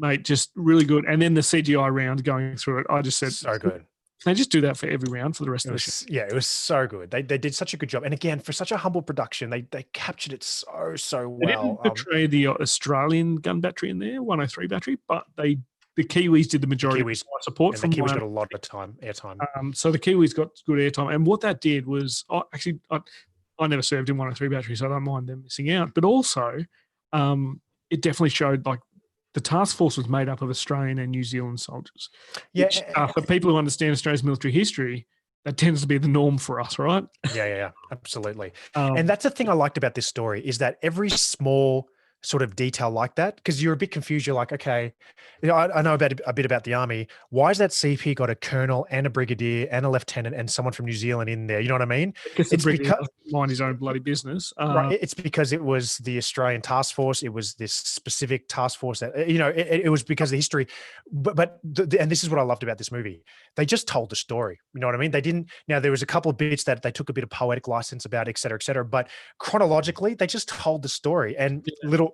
S1: Mate, just really good. And then the CGI round going through it, I just said
S2: so good.
S1: Can they just do that for every round for the rest of the show?
S2: Yeah, it was so good. They did such a good job. And again, for such a humble production, they captured it so well.
S1: They didn't portray the Australian gun battery in there, 103 battery, but the Kiwis did the majority of support.
S2: And the Kiwis got a lot of airtime.
S1: So the Kiwis got good airtime. And what that did was, I never served in 103 battery, so I don't mind them missing out. But also, it definitely showed like the task force was made up of Australian and New Zealand soldiers.
S2: Yeah.
S1: Which, for people who understand Australia's military history, that tends to be the norm for us, right?
S2: Yeah, absolutely. And that's the thing I liked about this story is that every small sort of detail like that, because you're a bit confused. You're like, okay, I know a bit about the army. Why has that CP got a colonel and a brigadier and a lieutenant and someone from New Zealand in there? You know what I mean?
S1: It's because mind his own bloody business.
S2: Right. It's because it was the Australian task force. It was this specific task force that, it was because of the history. And this is what I loved about this movie. They just told the story. You know what I mean? They didn't. Now there was a couple of bits that they took a bit of poetic license about, et cetera, but chronologically they just told the story. And little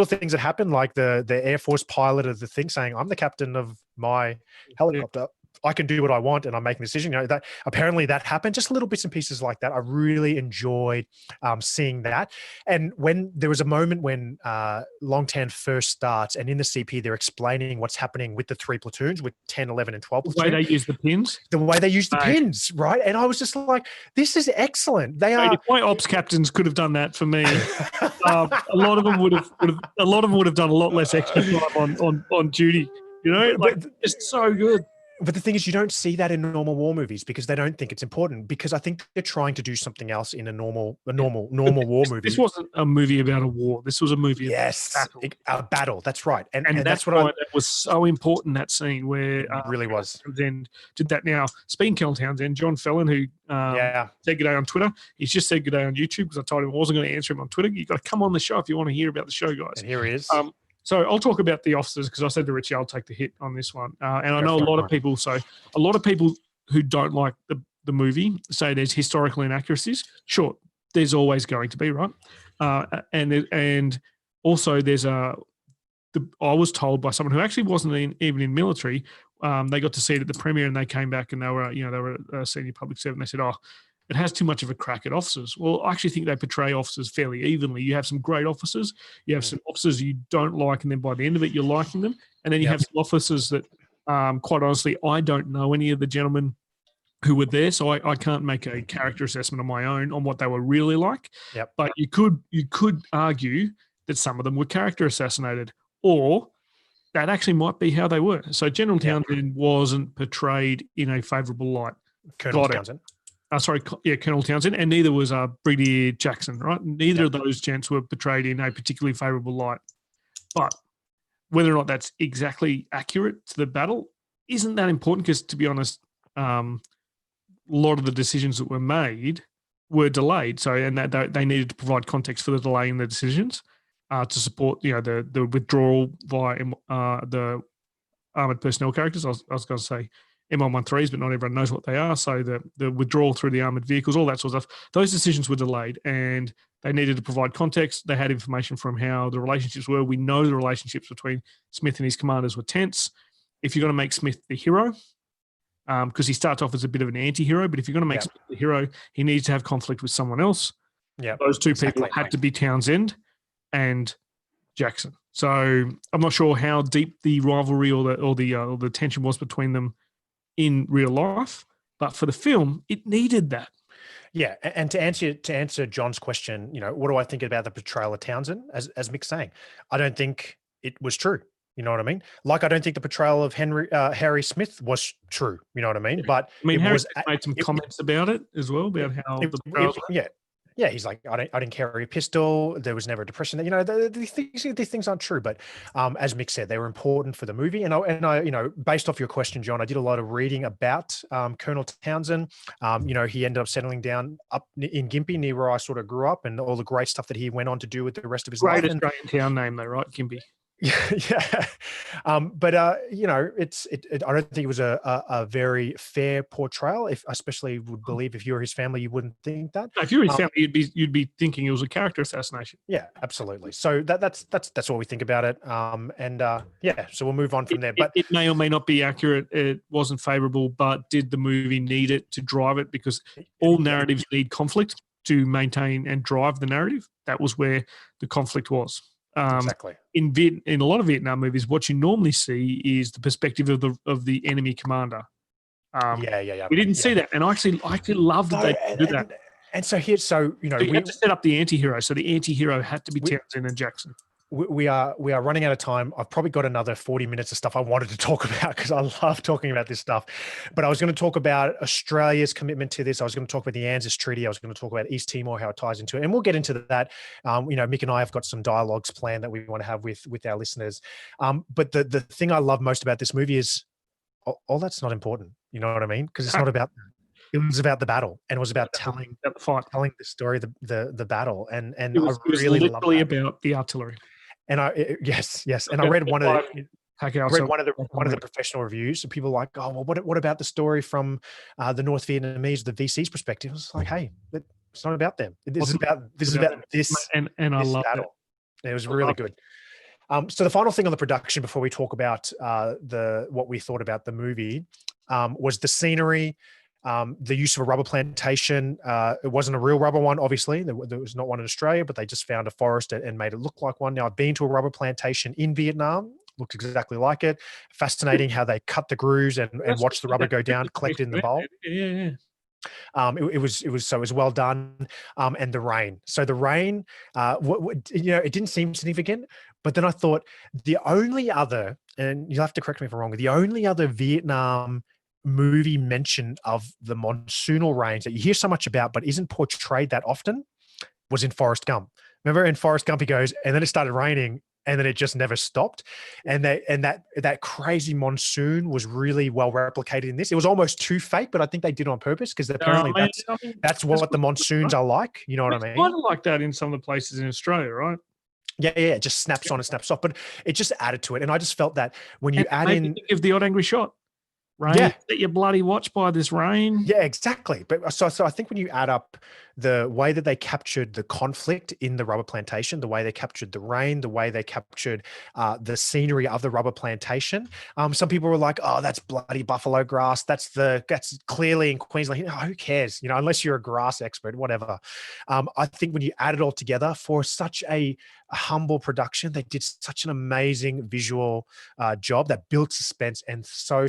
S2: things that happened, like the Air Force pilot of the thing saying, "I'm the captain of my helicopter. I can do what I want, and I'm making a decision." That apparently that happened. Just little bits and pieces like that. I really enjoyed seeing that. And when there was a moment when Long Tan first starts, and in the CP they're explaining what's happening with the 3 platoons, with 10, 11, and 12 platoons.
S1: The way they use the pins.
S2: The way they use the pins, right? And I was just like, "This is excellent." They are.
S1: If my ops captains could have done that for me, a lot of them would have done a lot less extra time on duty. It's so good.
S2: But the thing is, you don't see that in normal war movies because they don't think it's important, because I think they're trying to do something else in a normal war movie.
S1: This wasn't a movie about a war. This was a movie about
S2: a battle. That's right. And
S1: that's what that was so important, that scene where
S2: it really was.
S1: Townsend did that. Now, speaking of Colonel Townsend, John Fellon, who said good day on Twitter, he's just said good day on YouTube because I told him I wasn't going to answer him on Twitter. You've got to come on the show if you want to hear about the show, guys.
S2: And here he is.
S1: So I'll talk about the officers because I said to Richie, I'll take the hit on this one. And I know a lot of people who don't like the movie say there's historical inaccuracies. Sure, there's always going to be, right? And also there's I was told by someone who actually wasn't even in military. They got to see it at the premiere and they came back and they were a senior public servant. They said, it has too much of a crack at officers. Well, I actually think they portray officers fairly evenly. You have some great officers. You have some officers you don't like, and then by the end of it, you're liking them. And then you have some officers that, quite honestly, I don't know any of the gentlemen who were there, so I can't make a character assessment on my own on what they were really like.
S2: Yep.
S1: But you could argue that some of them were character assassinated, or that actually might be how they were. So General Townsend wasn't portrayed in a favourable light.
S2: Colonel Townsend.
S1: Colonel Townsend, and neither was Brigadier Jackson, right? Neither of those gents were portrayed in a particularly favourable light. But whether or not that's exactly accurate to the battle isn't that important, because, to be honest, a lot of the decisions that were made were delayed. So, and that they needed to provide context for the delay in the decisions to support, the withdrawal via the armored personnel characters. I was going to say M113s, but not everyone knows what they are. So the withdrawal through the armored vehicles, all that sort of stuff, those decisions were delayed, and they needed to provide context. They had information from how the relationships were. We know the relationships between Smith and his commanders were tense. If you're going to make Smith the hero, because he starts off as a bit of an anti-hero, but if you're going to make Smith the hero, he needs to have conflict with someone else.
S2: Yeah,
S1: those two people had to be Townsend and Jackson. So I'm not sure how deep the rivalry or the tension was between them in real life, but for the film, it needed that.
S2: Yeah, and to answer John's question, what do I think about the portrayal of Townsend? As Mick's saying, I don't think it was true. You know what I mean? Like, I don't think the portrayal of Harry Smith was true. You know what I mean? But
S1: Harry made some comments about it as well, about how the portrayals were.
S2: Yeah, he's like, I didn't carry a pistol. There was never a depression. These things aren't true. But as Mick said, they were important for the movie. And I, based off your question, John, I did a lot of reading about Colonel Townsend. He ended up settling down up in Gympie, near where I sort of grew up, and all the great stuff that he went on to do with the rest of his life.
S1: Great Australian town name, though, right? Gympie.
S2: Yeah. But I don't think it was a very fair portrayal. Especially would believe if you were his family, you wouldn't think that.
S1: If you were his family, you'd be thinking it was a character assassination.
S2: Yeah, absolutely. So that's what we think about it. So we'll move on from there. But
S1: it may or may not be accurate. It wasn't favorable, but did the movie need it to drive it? Because all narratives need conflict to maintain and drive the narrative. That was where the conflict was.
S2: Exactly.
S1: In a lot of Vietnam movies, what you normally see is the perspective of the enemy commander. We didn't see that, and I actually loved that they did that.
S2: And so here, we
S1: had to set up the anti-hero. So the anti-hero had to be Townsend and Jackson.
S2: We are running out of time. I've probably got another 40 minutes of stuff I wanted to talk about, because I love talking about this stuff. But I was going to talk about Australia's commitment to this. I was going to talk about the ANZUS Treaty. I was going to talk about East Timor, how it ties into it. And we'll get into that. Mick and I have got some dialogues planned that we want to have with our listeners. But the thing I love most about this movie is all that's not important. You know what I mean? Because it's not about it was about the battle, and it was about telling the story, the battle. And
S1: it was
S2: really
S1: literally about the artillery.
S2: And yes. And I read one of the professional reviews, and people were like, oh, well, what about the story from the North Vietnamese, the VC's perspective? I was like, hey, it's not about them. This is about this.
S1: And I love
S2: battle. It was really good. So the final thing on the production before we talk about what we thought about the movie was the scenery. The use of a rubber plantation. It wasn't a real rubber one, obviously. There was not one in Australia, but they just found a forest and made it look like one. Now, I've been to a rubber plantation in Vietnam. Looks exactly like it. Fascinating how they cut the grooves and watch the rubber go down, collect in the bowl.
S1: Yeah.
S2: It was well done. And the rain. So the rain, it didn't seem significant, but then I thought the only other, and you'll have to correct me if I'm wrong, the only other Vietnam movie mention of the monsoonal rains that you hear so much about but isn't portrayed that often was in Forrest Gump. Remember in Forrest Gump he goes, and then it started raining, and then it just never stopped. And that crazy monsoon was really well replicated in this. It was almost too fake, but I think they did it on purpose, because apparently that's what the monsoons are like. You know what I mean?
S1: Kind of like that in some of the places in Australia, right?
S2: Yeah. It just snaps on and snaps off, but it just added to it. And I just felt that when you add in,
S1: give the odd angry shot. Rain, that you bloody watch by this rain.
S2: Yeah, exactly. But so I think when you add up the way that they captured the conflict in the rubber plantation, the way they captured the rain, the way they captured the scenery of the rubber plantation, some people were like, "Oh, that's bloody buffalo grass. That's clearly in Queensland." Who cares? Unless you're a grass expert, whatever. I think when you add it all together for such a humble production. They did such an amazing visual job that built suspense and so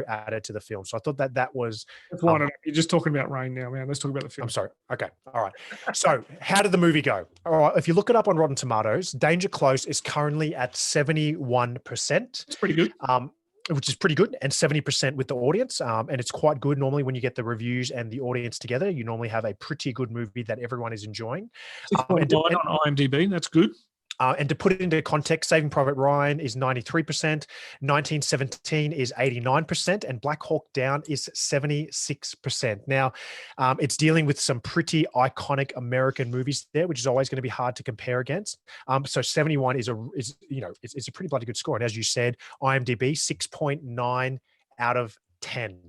S2: added to the film. So I thought that was.
S1: That's why you're just talking about Rain now, man. Let's talk about the film.
S2: I'm sorry. Okay. All right. So how did the movie go? All right. If you look it up on Rotten Tomatoes, Dangr Close is currently at 71%.
S1: It's pretty good.
S2: Which is pretty good, and 70% with the audience. And it's quite good. Normally when you get the reviews and the audience together, you normally have a pretty good movie that everyone is enjoying.
S1: 6.9 on IMDb. That's good.
S2: And to put it into context, Saving Private Ryan is 93%, 1917 is 89%, and Black Hawk Down is 76%. Now, it's dealing with some pretty iconic American movies there, which is always going to be hard to compare against. So 71 is it's a pretty bloody good score. And as you said, IMDb 6.9 out of 10.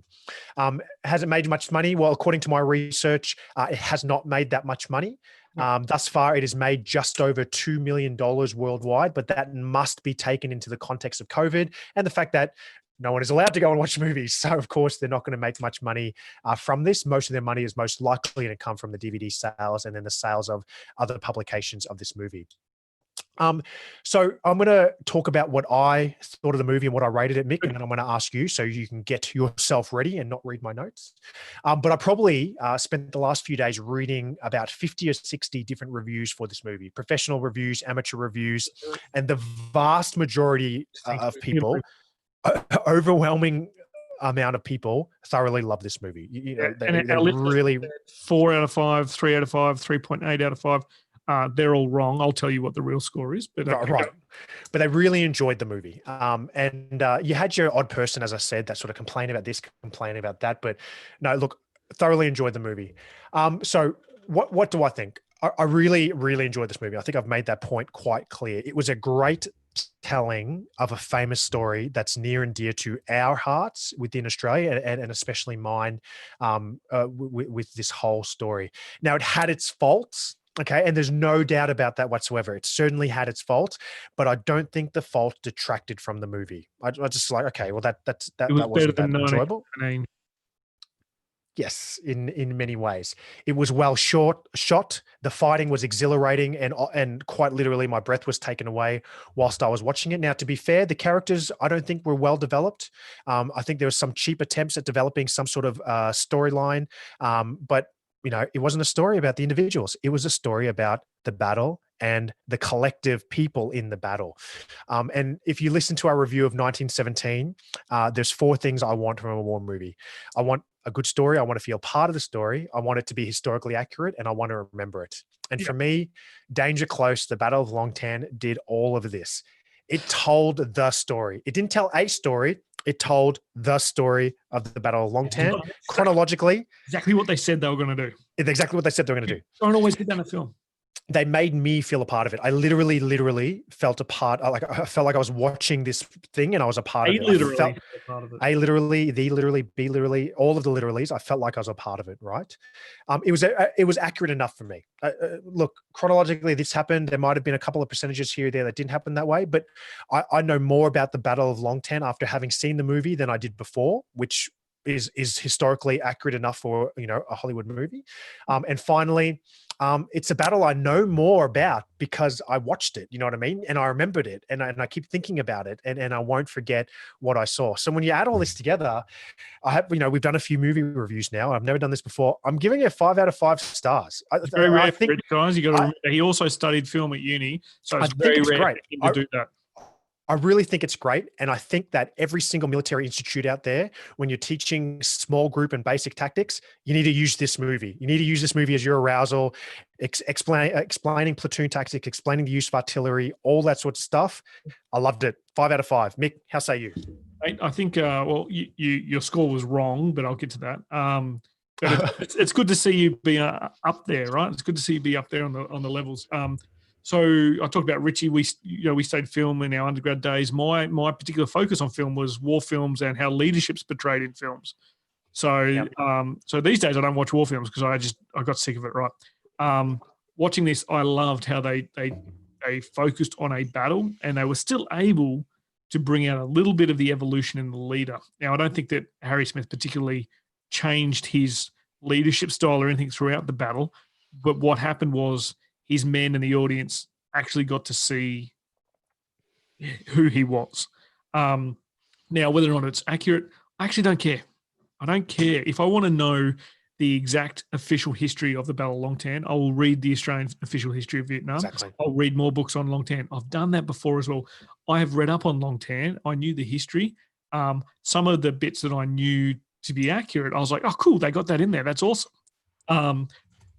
S2: Has it made much money? Well, according to my research, it has not made that much money. Thus far, it has made just over $2 million worldwide, but that must be taken into the context of COVID and the fact that no one is allowed to go and watch movies. So, of course, they're not going to make much money from this. Most of their money is most likely going to come from the DVD sales and then the sales of other publications of this movie. So I'm going to talk about what I thought of the movie and what I rated it, Mick, and then I'm going to ask you so you can get yourself ready and not read my notes. But I probably spent the last few days reading about 50 or 60 different reviews for this movie, professional reviews, amateur reviews, and the vast majority of people, overwhelming amount of people thoroughly love this movie. They really
S1: 4 out of 5, 3 out of 5, 3.8 out of 5. They're all wrong. I'll tell you what the real score is. But
S2: right. But they really enjoyed the movie. And you had your odd person, as I said, that sort of complained about this, complained about that. But no, look, thoroughly enjoyed the movie. So what do I think? I really, really enjoyed this movie. I think I've made that point quite clear. It was a great telling of a famous story that's near and dear to our hearts within Australia and especially mine with this whole story. Now, it had its faults. Okay. And there's no doubt about that whatsoever. It certainly had its fault, but I don't think the fault detracted from the movie. I just like, okay, well, that wasn't that enjoyable. Yes, in many ways. It was well shot. The fighting was exhilarating and quite literally my breath was taken away whilst I was watching it. Now, to be fair, the characters I don't think were well developed. I think there was some cheap attempts at developing some sort of storyline, but it wasn't a story about the individuals. It was a story about the battle and the collective people in the battle. And if you listen to our review of 1917, there's 4 things I want from a war movie. I want a good story. I want to feel part of the story. I want it to be historically accurate and I want to remember it. And for me, Dangr Close, the Battle of Long Tan did all of this. It told the story. It didn't tell a story. It told the story of the Battle of Long Tan chronologically.
S1: Exactly what they said they were going to do.
S2: Exactly what they said they were going to do.
S1: Don't always get done a film.
S2: They made me feel a part of it. I literally felt a part. I felt like I was watching this thing and I was a part of it. A literally, the literally, B literally, all of the literallys. I felt like I was a part of it. Right. It was accurate enough for me. Look, chronologically, this happened. There might have been a couple of percentages here or there that didn't happen that way, but I know more about the Battle of Long Tan after having seen the movie than I did before, which is historically accurate enough for a Hollywood movie. And finally, it's a battle I know more about because I watched it, you know what I mean? And I remembered it and I keep thinking about it and I won't forget what I saw. So when you add all this together, we've done a few movie reviews now. I've never done this before. I'm giving it 5 out of 5 stars.
S1: Very rare, guys. You got to remember, he also studied film at uni. So it's very rare to do that.
S2: I really think it's great. And I think that every single military institute out there, when you're teaching small group and basic tactics, you need to use this movie. You need to use this movie as your arousal, explaining platoon tactics, explaining the use of artillery, all that sort of stuff. I loved it. 5 out of 5. Mick, how say you?
S1: I think, your score was wrong, but I'll get to that. But it's good to see you be up there, right? It's good to see you be up there on the levels. So I talked about Richie. We studied film in our undergrad days. My particular focus on film was war films and how leadership's portrayed in films. So so these days I don't watch war films because I got sick of it. Right. Watching this, I loved how they focused on a battle and they were still able to bring out a little bit of the evolution in the leader. Now I don't think that Harry Smith particularly changed his leadership style or anything throughout the battle, but what happened was his men and the audience actually got to see who he was. Now, whether or not it's accurate, I actually don't care. I don't care. If I want to know the exact official history of the Battle of Long Tan, I will read the Australian official history of Vietnam.
S2: Exactly.
S1: I'll read more books on Long Tan. I've done that before as well. I have read up on Long Tan. I knew the history. Some of the bits that I knew to be accurate, I was like, oh, cool, they got that in there. That's awesome.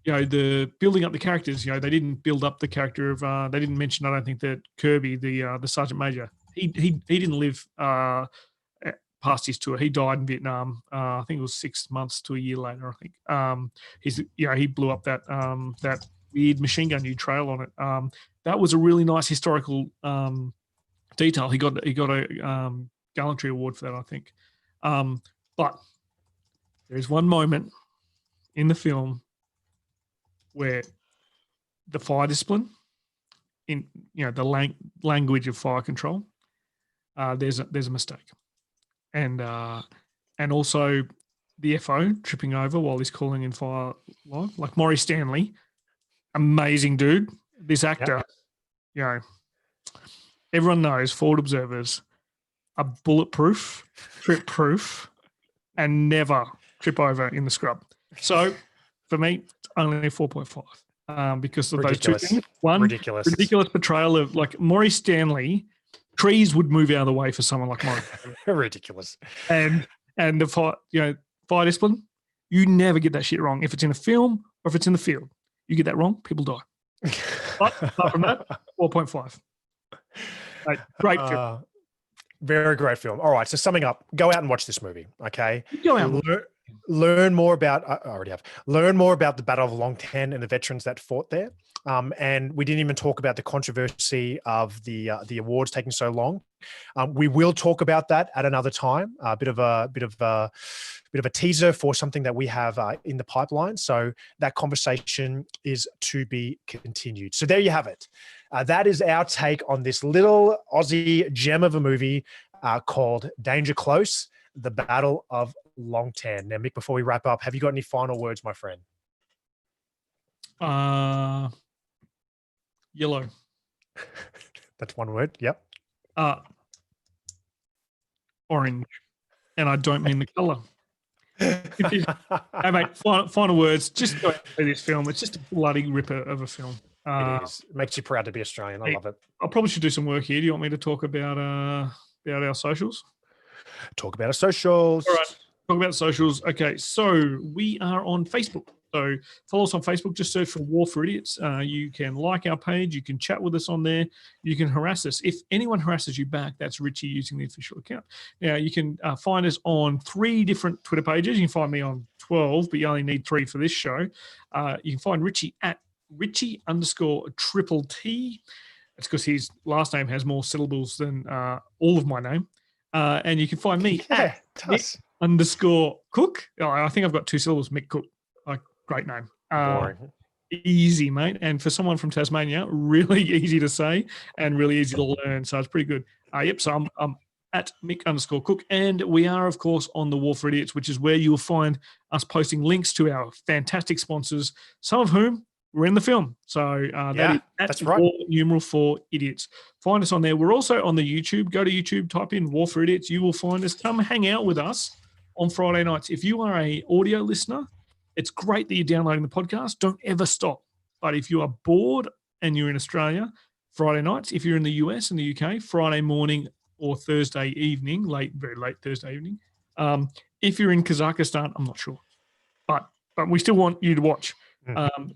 S1: The building up the characters, they didn't build up the character of, they didn't mention, I don't think, that Kirby, the Sergeant Major, he didn't live past his tour. He died in Vietnam. I think it was 6 months to a year later. I think he blew up that weird machine gun you trail on it. That was a really nice historical detail. He got a gallantry award for that, I think. But there's one moment in the film where the fire discipline, in the language of fire control, there's a mistake, and also the FO tripping over while he's calling in fire line, like Maury Stanley, amazing dude. This actor, everyone knows, forward observers are bulletproof, trip proof, and never trip over in the scrub. So for me, it's only a 4.5 because of
S2: Ridiculous.
S1: those two things. One,
S2: ridiculous
S1: portrayal of, like, Maury Stanley. Trees would move out of the way for someone like Maury.
S2: Ridiculous.
S1: And the fire discipline, you never get that shit wrong. If it's in a film or if it's in the field, you get that wrong, people die. But apart from that, 4.5. Great film.
S2: Very great film. All right. So summing up, go out and watch this movie. Okay.
S1: Go out.
S2: Learn more about. I already have. Learn more about the Battle of Long Tan and the veterans that fought there. And we didn't even talk about the controversy of the awards taking so long. We will talk about that at another time. A bit of a teaser for something that we have in the pipeline. So that conversation is to be continued. So there you have it. That is our take on this little Aussie gem of a movie called Dangr Close, the Battle of Long Tan. Now, Mick, before we wrap up, have you got any final words, my friend?
S1: Yellow.
S2: That's one word. Yep.
S1: Orange. And I don't mean the color. Hey, mate, final words. Just go out and see this film. It's just a bloody ripper of a film.
S2: It is. It makes you proud to be Australian. I love it.
S1: I probably should do some work here. Do you want me to talk about our socials?
S2: Talk about our socials.
S1: All right. Talk about socials. Okay, so we are on Facebook. So follow us on Facebook. Just search for War for Idiots. You can like our page. You can chat with us on there. You can harass us. If anyone harasses you back, that's Richie using the official account. Now, you can find us on 3 different Twitter pages. You can find me on 12, but you only need 3 for this show. You can find Richie at Richie_T. That's because his last name has more syllables than all of my name. And you can find me at Mick_Cook. I think I've got 2 syllables, Mick Cook. Great name. Easy, mate. And for someone from Tasmania, really easy to say and really easy to learn. So it's pretty good. So I'm at Mick_Cook. And we are, of course, on the War for Idiots, which is where you will find us posting links to our fantastic sponsors, some of whom were in the film. So that's right. War numeral for Idiots. Find us on there. We're also on the YouTube. Go to YouTube, type in War for Idiots. You will find us. Come hang out with us on Friday nights. If you are an audio listener, it's great that you're downloading the podcast. Don't ever stop. But if you are bored and you're in Australia, Friday nights. If you're in the US and the UK, Friday morning or Thursday evening, very late Thursday evening. If you're in Kazakhstan, I'm not sure. But we still want you to watch.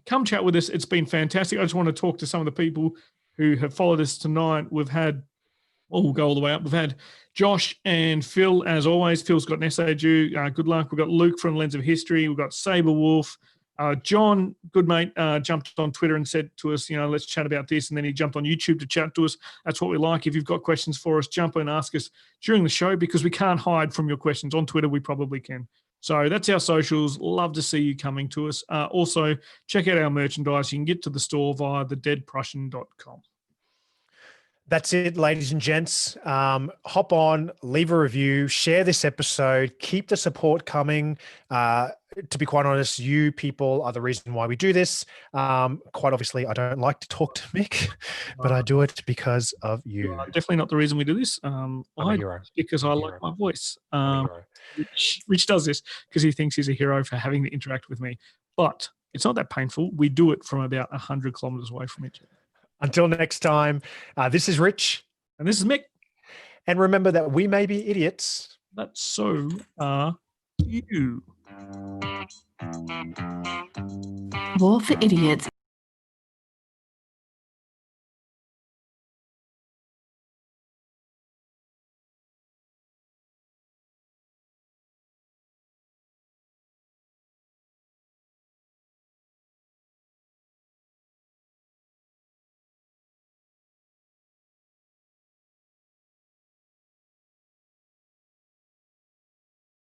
S1: Come chat with us. It's been fantastic. I just want to talk to some of the people who have followed us tonight. We've had, we'll go all the way up. We've had Josh and Phil, as always. Phil's got an essay due. Good luck. We've got Luke from Lens of History. We've got Sabre Wolf. John, good mate, jumped on Twitter and said to us, let's chat about this. And then he jumped on YouTube to chat to us. That's what we like. If you've got questions for us, jump and ask us during the show because we can't hide from your questions. On Twitter, we probably can. So that's our socials. Love to see you coming to us. Also, check out our merchandise. You can get to the store via thedeadprussian.com.
S2: That's it, ladies and gents. Hop on, leave a review, share this episode, keep the support coming. to be quite honest, you people are the reason why we do this. Quite obviously, I don't like to talk to Mick, but I do it because of you.
S1: Definitely not the reason we do this.
S2: I'm a hero.
S1: Because I like my voice.
S2: I'm a hero.
S1: Rich does this because he thinks he's a hero for having to interact with me. But it's not that painful. We do it from about 100 kilometers away from each other. Until
S2: next time, this is Rich.
S1: And this is Mick.
S2: And remember that we may be idiots,
S1: but so are you.
S3: War for Idiots